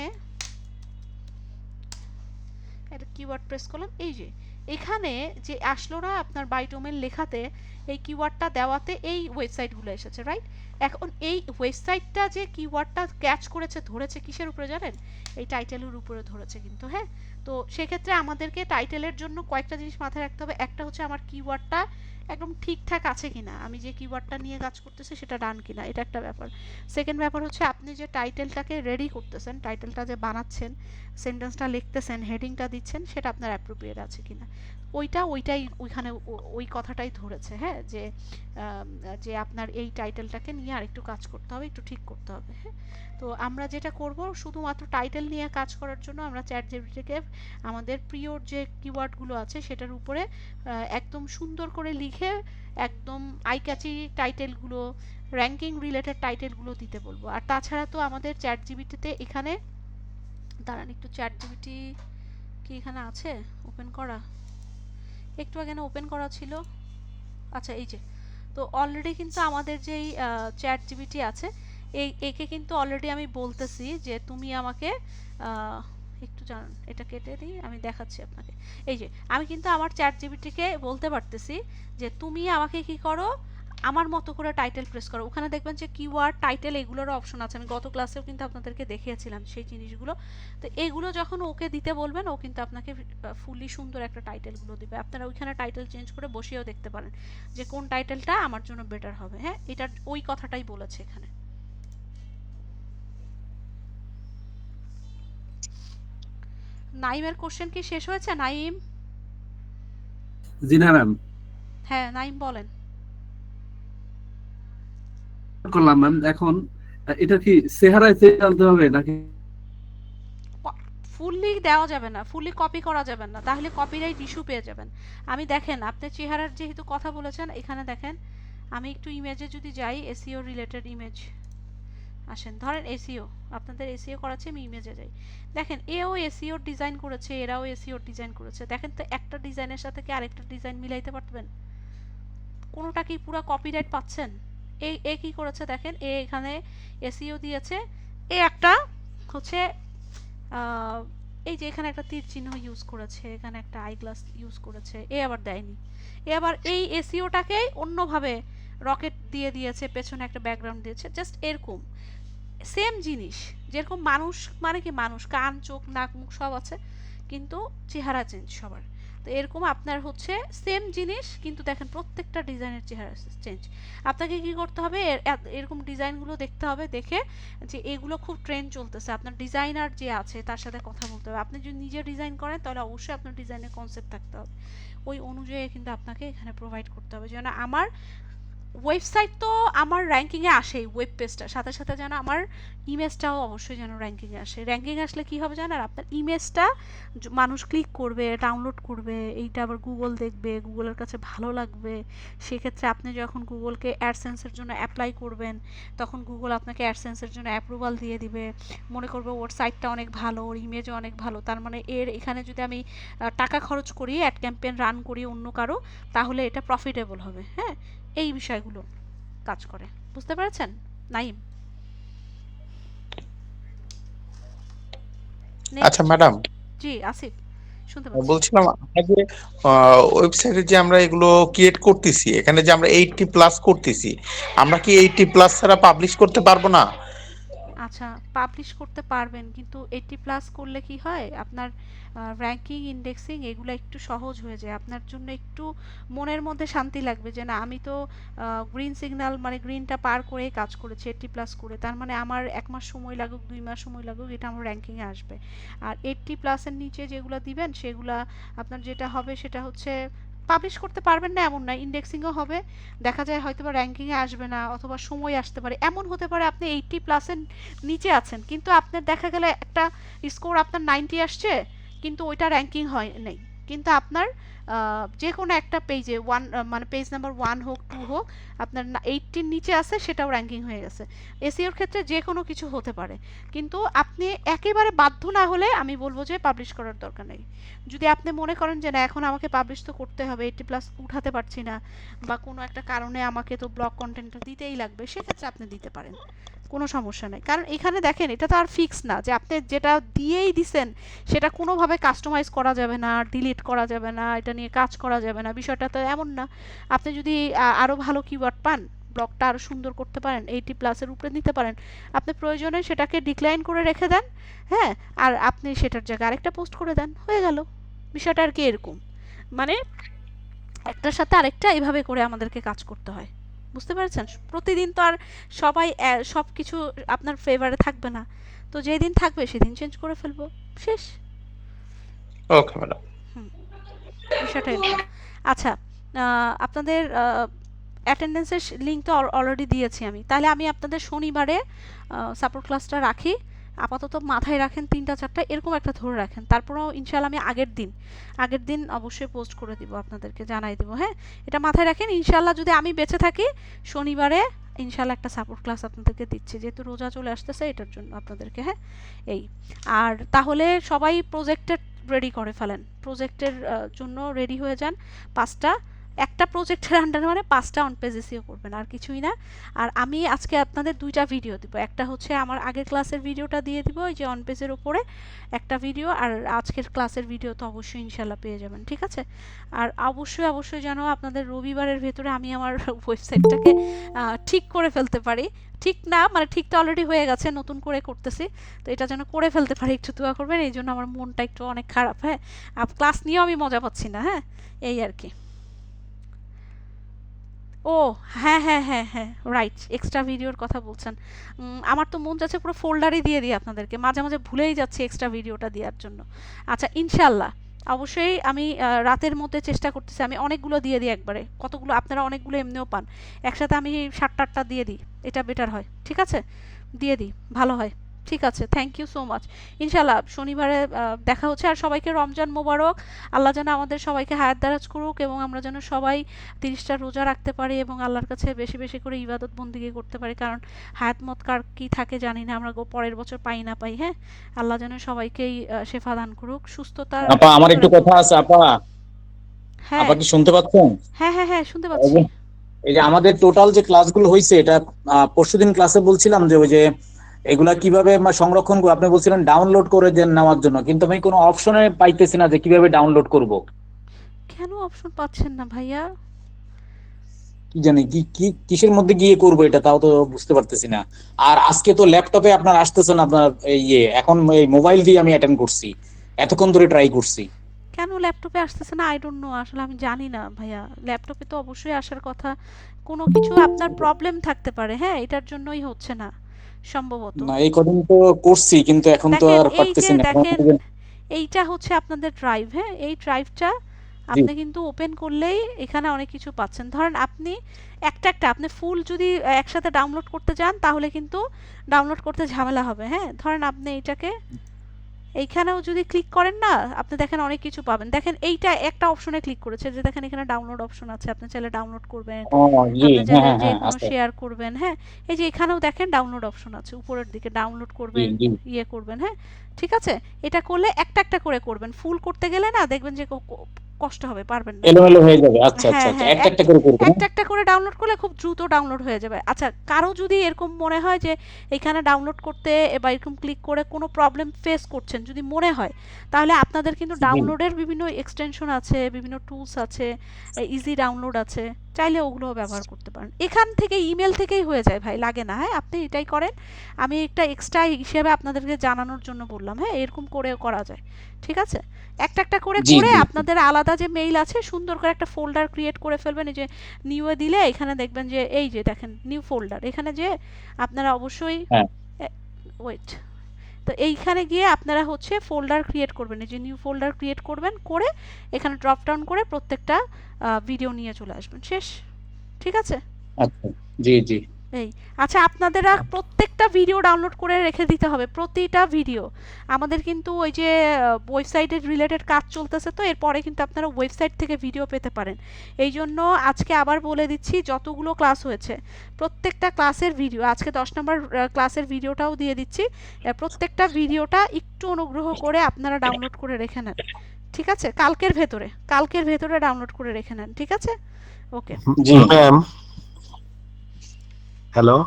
একটা কিওয়ার্ড প্রেস করলাম, এই যে এখানে যে আসলো না আপনার বাই ডোমেন লেখাতে, এই কিওয়ার্ডটা দেওয়াতে এই ওয়েবসাইটগুলো এসেছে, রাইট? এখন এই ওয়েবসাইটটা যে কিওয়ার্ডটা ক্যাচ করেছে, ধরেছে কিসের উপরে জানেন? এই টাইটেলের উপরে ধরেছে কিন্তু, হ্যাঁ। তো সেক্ষেত্রে আমাদেরকে টাইটেলের জন্য কয়েকটা জিনিস মাথায় রাখতে হবে। একটা হচ্ছে আমার কিওয়ার্ডটা একদম ঠিকঠাক আছে কিনা, আমি যে কিওয়ার্ডটা নিয়ে কাজ করতেছি সেটা ডান কিনা, এটা একটা ব্যাপার। সেকেন্ড ব্যাপার হচ্ছে আপনি যে টাইটেলটাকে রেডি করতেছেন, টাইটেলটা যে বানাচ্ছেন, সেন্টেন্সটা লিখতেছেন, হেডিংটা দিচ্ছেন, সেটা আপনার অ্যাপ্রোপ্রিয়েট আছে কিনা, ওইটাই ওইখানে ওই কথাটাই ধরেছে, হ্যাঁ, যে আপনার এই টাইটেলটাকে নিয়ে আরেকটু কাজ করতে হবে, একটু ঠিক করতে হবে, হ্যাঁ। তো আমরা যেটা করব, শুধুমাত্র টাইটেল নিয়ে কাজ করার জন্য আমরা চ্যাটজিপিটিকে আমাদের প্রিয় যে কিওয়ার্ডগুলো আছে সেটার উপরে একদম সুন্দর করে লিখে একদম আই ক্যাচি টাইটেলগুলো, র্যাঙ্কিং রিলেটেড টাইটেলগুলো দিতে বলবো। আর তাছাড়া তো আমাদের চ্যাটজিপিটিতে এখানে, দাঁড়ান একটু, চ্যাটজিপিটি কি এখানে আছে ওপেন করা? একটু আগে না ওপেন করা ছিল। আচ্ছা, এই যে, তো অলরেডি কিন্তু আমাদের যেই চ্যাটজিপিটি আছে, একে কিন্তু অলরেডি আমি বলতেছি যে তুমি আমাকে একটু জানান, এটা কেটে দিই, আমি দেখাচ্ছি আপনাকে। এই যে আমি কিন্তু আমার চ্যাটজিপিটিকে বলতে পারতেছি যে তুমি আমাকে কি করো, আমার মতো করে টাইটেল প্রেস করো। ওখানে দেখবেন যে কিওয়ার্ড, টাইটেল এগুলোরও অপশন আছে, আমি গত ক্লাসেও কিন্তু আপনাদেরকে দেখিয়েছিলাম সেই জিনিসগুলো। তো এইগুলো যখন ওকে দিতে বলবেন, ও কিন্তু আপনাকে ফুলি সুন্দর একটা টাইটেলগুলো দিবে। আপনারা ওইখানে টাইটেল চেঞ্জ করে বসিয়েও দেখতে পারেন যে কোন টাইটেলটা আমার জন্য বেটার হবে, হ্যাঁ। এটা ওই কথাটাই বলেছে এখানে। নাইমের কোশ্চেন কি শেষ হয়েছে? নাইম? জি না ম্যাম, হ্যাঁ নাইম বলেন। করলাম ম্যাম। এখন এটা কি চেহারায় চেয়ে আনতে হবে নাকি? ফুললি দেওয়া যাবে না, ফুললি কপি করা যাবে না, তাহলে কপিরাইট ইস্যু পেয়ে যাবেন। আমি দেখেন, আপনি চেহারার যেহেতু কথা বলেছেন, এখানে দেখেন আমি একটু ইমেজে যদি যাই, এসইও রিলেটেড ইমেজ আসেন, ধরেন এসইও, আপনাদের এসইও করাচ্ছে, আমি ইমেজে যাই। দেখেন এও এসইও ডিজাইন করেছে, এরাও এসইও ডিজাইন করেছে। দেখেন তো একটা ডিজাইনের সাথে কি আরেকটা ডিজাইন মিলাইতে পারবেন? কোনোটা কি পুরো কপিরাইট পাচ্ছেন? এ কি করেছে দেখেন, এখানে এসইও দিয়েছে, এ একটা হচ্ছে এই যে এখানে একটা তীর চিহ্ন ইউজ করেছে, এখানে একটা আইগ্লাস ইউজ করেছে, এ আবার দেয়নি। এ আবার এই এসইওটাকেই অন্যভাবে রকেট দিয়ে দিয়েছে, পেছনে একটা ব্যাকগ্রাউন্ড দিয়েছে, জাস্ট এরকম সেম জিনিস। যেরকম মানুষ মানে কি, মানুষ কান চোখ নাক মুখ সব আছে, কিন্তু চেহারা চেঞ্জ সবার। তো এরকম আপনার হচ্ছে সেম জিনিস, কিন্তু দেখেন প্রত্যেকটা ডিজাইনের চেহারা চেঞ্জ। আপনাকে কি করতে হবে, এরকম ডিজাইনগুলো দেখতে হবে, দেখে যে এগুলো খুব ট্রেন্ড চলতেছে, আপনার ডিজাইনার যে আছে তার সাথে কথা বলতে হবে। আপনি যদি নিজে ডিজাইন করেন তাহলে অবশ্যই আপনার ডিজাইনের কনসেপ্ট থাকতে হবে, ওই অনুযায়ী কিন্তু আপনাকে এখানে প্রোভাইড করতে হবে, যেন আমার ওয়েবসাইট তো আমার র্যাঙ্কিংয়ে আসেই, ওয়েব পেজটার সাথে সাথে যেন আমার ইমেজটাও অবশ্যই যেন র্যাঙ্কিংয়ে আসে। র্যাঙ্কিংয়ে আসলে কী হবে জানেন, আপনার ইমেজটা মানুষ ক্লিক করবে, ডাউনলোড করবে, এইটা আবার গুগল দেখবে, গুগলের কাছে ভালো লাগবে। সেক্ষেত্রে আপনি যখন গুগলকে অ্যাডসেন্সের জন্য অ্যাপ্লাই করবেন, তখন গুগল আপনাকে অ্যাডসেন্সের জন্য অ্যাপ্রুভাল দিয়ে দিবে, মনে করবে ওর সাইটটা অনেক ভালো, ওর ইমেজও অনেক ভালো, তার মানে এখানে যদি আমি টাকা খরচ করি, অ্যাড ক্যাম্পেইন রান করি অন্য কারো, তাহলে এটা প্রফিটেবল হবে, হ্যাঁ। এই বিষয়গুলো কাজ করে, বুঝতে পেরেছেন নাইম? আচ্ছা নেক্সট। ম্যাডাম, জি আসিফ, শুনতে পাচ্ছি। বলছিলাম আপনাকে, ওয়েবসাইটে যে আমরা এগুলো ক্রিয়েট করতেছি, এখানে যে আমরা 80+ করতেছি, আমরা কি 80+ ছাড়া পাবলিশ করতে পারবো না? আচ্ছা, পাবলিশ করতে পারবেন, কিন্তু 80+ করলে কি হয়, আপনার র্যাঙ্কিং ইন্ডেক্সিং এগুলো একটু সহজ হয়ে যায়, আপনার জন্য একটু মনের মধ্যে শান্তি লাগবে যে না, আমি তো গ্রিন সিগন্যাল মানে গ্রিনটা পার করেই কাজ করেছি 80+ করে, তার মানে আমার 1 মাস সময় লাগুক 2 মাস সময় লাগুক, এটা আমার র্যাঙ্কিংয়ে আসবে। আর 80+-এর নিচে যেগুলো দিবেন সেগুলা আপনার যেটা হবে সেটা হচ্ছে পাবলিশ করতে পারবেন না এমন না, ইন্ডেক্সিংও হবে, দেখা যায় হয়তো বা র্যাঙ্কিংয়ে আসবে না, অথবা সময় আসতে পারে, এমন হতে পারে আপনি 80+-এর নিচে আছেন, কিন্তু আপনার দেখা গেলে একটা স্কোর আপনার 90 আসছে, কিন্তু ওইটা র্যাঙ্কিং হয় নেই, কিন্তু আপনার যে কোনো একটা পেজে মানে পেজ নাম্বার 1 হোক 2 হোক, আপনার 80-র নিচে আছে, সেটাও র্যাঙ্কিং হয়ে গেছে। এসইওর ক্ষেত্রে যে কোনো কিছু হতে পারে, কিন্তু আপনি একেবারে বাধ্য না হলে আমি বলবো যে পাবলিশ করার দরকার নেই। যদি আপনি মনে করেন যে না এখন আমাকে পাবলিশ তো করতে হবে, 80+ উঠাতে পারছি না, বা কোনো একটা কারণে আমাকে তো ব্লগ কন্টেন্টটা দিতেই লাগবে, সেক্ষেত্রে আপনি দিতে পারেন, কোনো সমস্যা নেই। কারণ এখানে দেখেন এটা তো আর ফিক্স না যে আপনি যেটা দিয়েই দিছেন সেটা কোনোভাবে কাস্টমাইজ করা যাবে না, ডিলিট করা যাবে না, এটা নিয়ে কাজ করা যাবে না, বিষয়টা তো এমন না। আপনি যদি আরও ভালো কিওয়ার্ড পান, ব্লগটা আরও সুন্দর করতে পারেন, 80+-এর উপরে নিতে পারেন, আপনি প্রয়োজনে সেটাকে ডিক্লাইন করে রেখে দেন, হ্যাঁ, আর আপনি সেটার জায়গায় আরেকটা পোস্ট করে দেন, হয়ে গেল। বিষয়টা আর কি এরকম, মানে একটার সাথে আরেকটা এভাবে করে আমাদেরকে কাজ করতে হয়, বুঝতে পারছেন? প্রতিদিন তো আর সবাই সব কিছু আপনার ফেভারে থাকবে না, তো যেদিন থাকবে সেদিন চেঞ্জ করে ফেলবো, শেষ। Okay madam. হুম, বিষয়টা এরকম। আচ্ছা, আপনাদের অ্যাটেন্ডেন্সের লিঙ্ক তো অলরেডি দিয়েছি আমি, তাহলে আমি আপনাদের শনিবারে সাপোর্ট ক্লাসটা রাখি, আপাতত মাথায় রাখেন 3টা 4টা এরকম একটা ধরে রাখেন, তারপরেও ইনশাল্লাহ আমি আগের দিন অবশ্যই পোস্ট করে দিব, আপনাদেরকে জানাই দিব, হ্যাঁ, এটা মাথায় রাখেন। ইনশাল্লাহ যদি আমি বেঁচে থাকি, শনিবারে ইনশাল্লাহ একটা সাপোর্ট ক্লাস আপনাদেরকে দিচ্ছি, যেহেতু রোজা চলে আসতেছে এটার জন্য আপনাদেরকে, হ্যাঁ, এই। আর তাহলে সবাই প্রজেক্টের রেডি করে ফেলেন, প্রজেক্টের জন্য রেডি হয়ে যান। 5টা, একটা প্রজেক্টের আন্ডারে মানে 5টা অন পেজ এসইও করবেন, আর কিছুই না। আর আমি আজকে আপনাদের 2টা ভিডিও দিব, একটা হচ্ছে আমার আগের ক্লাসের ভিডিওটা দিয়ে দিব ওই যে অন পেজের উপরে একটা ভিডিও, আর আজকের ক্লাসের ভিডিও তো অবশ্যই ইনশাল্লাহ পেয়ে যাবেন, ঠিক আছে? আর অবশ্যই যেন আপনাদের রবিবারের ভেতরে আমি আমার ওয়েবসাইটটাকে ঠিক করে ফেলতে পারি, ঠিক না মানে ঠিক তো অলরেডি হয়ে গেছে, নতুন করে করতেছি, তো এটা যেন করে ফেলতে পারি, একটু দোয়া করবেন, এই জন্য আমার মনটা একটু অনেক খারাপ, হ্যাঁ, ক্লাস নিয়েও আমি মজা পাচ্ছি না, হ্যাঁ, এই আর কি। ও হ্যাঁ, রাইট, এক্সট্রা ভিডিওর কথা বলছেন। আমার তো মন যাচ্ছে পুরো ফোল্ডারই দিয়ে দিই আপনাদেরকে, মাঝে মাঝে ভুলেই যাচ্ছি এক্সট্রা ভিডিওটা দেওয়ার জন্য। আচ্ছা, ইনশাল্লাহ অবশ্যই আমি রাতের মধ্যে চেষ্টা করতেছি, আমি অনেকগুলো দিয়ে দিই একবারে, কতগুলো আপনারা অনেকগুলো এমনিও পান, একসাথে আমি 7টা 8টা দিয়ে দিই, এটা বেটার হয়, ঠিক আছে, দিয়ে দিই, ভালো হয়, ঠিক আছে, থ্যাংক ইউ সো মাচ। ইনশাল্লাহ শনিবারে দেখা হচ্ছে, আর সবাইকে রমজান মোবারক, আল্লাহ যেন আমাদের সবাইকে হায়াত দারাজ করুক, এবং আমরা যেন সবাই 30টা রোজা রাখতে পারি, এবং আল্লাহর কাছে বেশি বেশি করে ইবাদত বন্দিগি করতে পারি, কারণ হায়াত মত কার কি থাকে জানি না, আমরা পরের বছর পাই না পাই, হ্যাঁ, আল্লাহ যেন সবাইকেই শেফা দান করুক, সুস্থতার আপা আমার একটু রাখুক। কথা আছে আপা। হ্যাঁ আপা কি শুনতে পাচ্ছেন? হ্যাঁ শুনতে এই পাচ্ছি। যে এই যে আমাদের টোটাল যে ক্লাসগুলো হয়েছে, এটা পরশুদিন ক্লাসে বলছিলাম যে ওই যে এগুলা কিভাবে সংরক্ষণ করবো, আপনি বলছিলেন ডাউনলোড করে দেন নেওয়ার জন্য, কিন্তু আমি কোনো অপশনে পাইতেছি না যে কিভাবে ডাউনলোড করব। কেন অপশন পাচ্ছেন না ভাইয়া? কি জানি কি কি কিসের মধ্যে গিয়ে করবো এটা, তাও তো বুঝতে পারতেছি না। আর আজকে তো ল্যাপটপে আপনার আসতেছেন, আপনার এই এখন এই মোবাইল দিয়ে আমি অ্যাটেন্ড করছি, এতক্ষণ ধরে ট্রাই করছি। কেন ল্যাপটপে আসতেছে না? আই ডোন্ট নো, আসলে আমি জানি না ভাইয়া, ল্যাপটপে তো অবশ্যই আসার কথা, কোনো কিছু আপনার প্রবলেম থাকতে পারে, হ্যাঁ, এটার জন্যই হচ্ছে না সম্ভবত। না, এই কদিন তো করছি, কিন্তু এখন তো দেখেন আর এই যে পারতেছি না এখন। দেখেন, এইটা হচ্ছে আপনাদের ড্রাইভ, হ্যাঁ, এই ড্রাইভটা জি আপনি কিন্তু ওপেন করলেই এখানে অনেক কিছু পাচ্ছেন। ধরেন আপনি একটা আপনি ফুল যদি একসাথে ডাউনলোড করতে যান, তাহলে কিন্তু ডাউনলোড করতে ঝামেলা হবে, হ্যাঁ, ধরেন আপনি এটাকে এইখানেও যদি ক্লিক করেন না, আপনি দেখেন অনেক কিছু পাবেন। দেখেন এইটা একটা অপশনে ক্লিক করেছে, যে দেখেন এখানে ডাউনলোড অপশন আছে, আপনি চাইলে ডাউনলোড করবেন, ও জি, আপনি হ্যাঁ চাইলে হ্যাঁ যে হ্যাঁ কোনো আছে। শেয়ার করবেন, হ্যাঁ, এই যে এখানেও দেখেন ডাউনলোড অপশন আছে উপরের দিকে, ডাউনলোড জি করবেন, জি। ইয়ে করবেন, হ্যাঁ, ঠিক আছে। এটা করলে একটা করে করবেন, ফুল করতে গেলে না দেখবেন যে কষ্ট হবে, পারবেন না। এলোমেলো হয়ে যাবে, আচ্ছা আচ্ছা হ্যাঁ আচ্ছা, হ্যাঁ একটা একটা করে করবো না? একটা করে ডাউনলোড করলে খুব দ্রুত ডাউনলোড হয়ে যাবে। আচ্ছা, কারো যদি এরকম মনে হয় যে এখানে ডাউনলোড করতে বা এরকম ক্লিক করে কোনো প্রবলেম ফেস করছেন যদি মনে হয়, তাহলে আপনাদের কিন্তু জি ডাউনলোডের বিভিন্ন এক্সটেনশন আছে, বিভিন্ন টুলস আছে, ইজি ডাউনলোড আছে, চাইলে ওগুলোও ব্যবহার করতে পারেন। এখান থেকে ইমেল থেকেই হয়ে যায় ভাই, লাগে না, হ্যাঁ, আপনি এটাই করেন, আমি একটা এক্সট্রা হিসেবে আপনাদেরকে জানানোর জন্য বললাম, হ্যাঁ, এরকম করেও করা যায়, ঠিক আছে। একটা করে জি করে জি। আপনাদের আলাদা যে মেইল আছে সুন্দর করে একটা ফোল্ডার ক্রিয়েট করে ফেলবেন, এই যে নিউয়ে দিলে এখানে দেখবেন যে এই যে দেখেন নিউ ফোল্ডার, এখানে যে আপনারা অবশ্যই হ্যাঁ ওয়েট, তো এইখানে গিয়ে আপনারা হচ্ছে ফোল্ডার ক্রিয়েট করবেন, এই যে নিউ ফোল্ডার ক্রিয়েট করবেন, করে এখানে ড্রপ ডাউন করে প্রত্যেকটা ভিডিও নিয়ে চলে আসবেন, শেষ। ঠিক আছে? আচ্ছা, জি জি। এই আচ্ছা, আপনাদের আর প্রত্যেকটা ভিডিও ডাউনলোড করে রেখে দিতে হবে, প্রতিটা ভিডিও। আমাদের কিন্তু ওই যে ওয়েবসাইটের রিলেটেড কাজ চলতেছে, তো এরপরে কিন্তু আপনারা ওয়েবসাইট থেকে ভিডিও পেতে পারেন। এই জন্য আজকে আবার বলে দিচ্ছি, যতগুলো ক্লাস হয়েছে প্রত্যেকটা ক্লাসের ভিডিও, আজকে 10 নম্বর ক্লাসের ভিডিওটাও দিয়ে দিচ্ছি, প্রত্যেকটা ভিডিওটা একটু অনুগ্রহ করে আপনারা ডাউনলোড করে রেখে নেন। ঠিক আছে? কালকের ভেতরে ডাউনলোড করে রেখে নেন। ঠিক আছে? ওকে। জি ম্যাম, হ্যালো।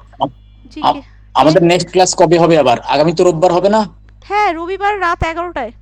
জি আ- আমাদের নেক্সট ক্লাস কবে হবে আবার? আগামী তো রোববার হবে না? হ্যাঁ, রবিবার রাত 11টায়।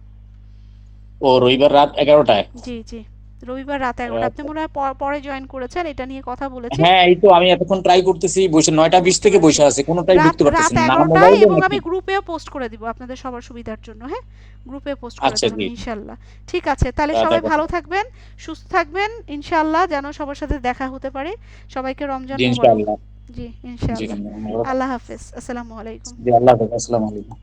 ও, রবিবার রাত 11টায়। জি জি, রবিবার রাত 11টা। আপনি মনে হয় পরে জয়েন করেছেন, এটা নিয়ে কথা বলেছি। হ্যাঁ, এই তো আমি এতক্ষণ ট্রাই করতেছি, বসে 9টা 20 থেকে বসে আছে, কোনোটাই রাত ঢুকতে রাত পারতেছি না, না 11টায়, মোবাইলে এবং নাকি। আমি গ্রুপেও পোস্ট করে দিব আপনাদের সবার সুবিধার জন্য। হ্যাঁ, গ্রুপে পোস্ট করে আচ্ছা, দেবেন জি। ইনশাল্লাহ। ঠিক আছে, তাহলে আচ্ছা, সবাই আচ্ছা। ভালো থাকবেন, সুস্থ থাকবেন, ইনশাল্লাহ যেন সবার সাথে দেখা হতে পারে। সবাইকে রমজান জি, মোবারক। ইনশাআল্লাহ। জি জি, ইনশাল্লাহ। আল্লাহ হাফেজ, আসসালামু আলাইকুম। জি, আল্লাহ হাফেজ, আসসালামু আলাইকুম।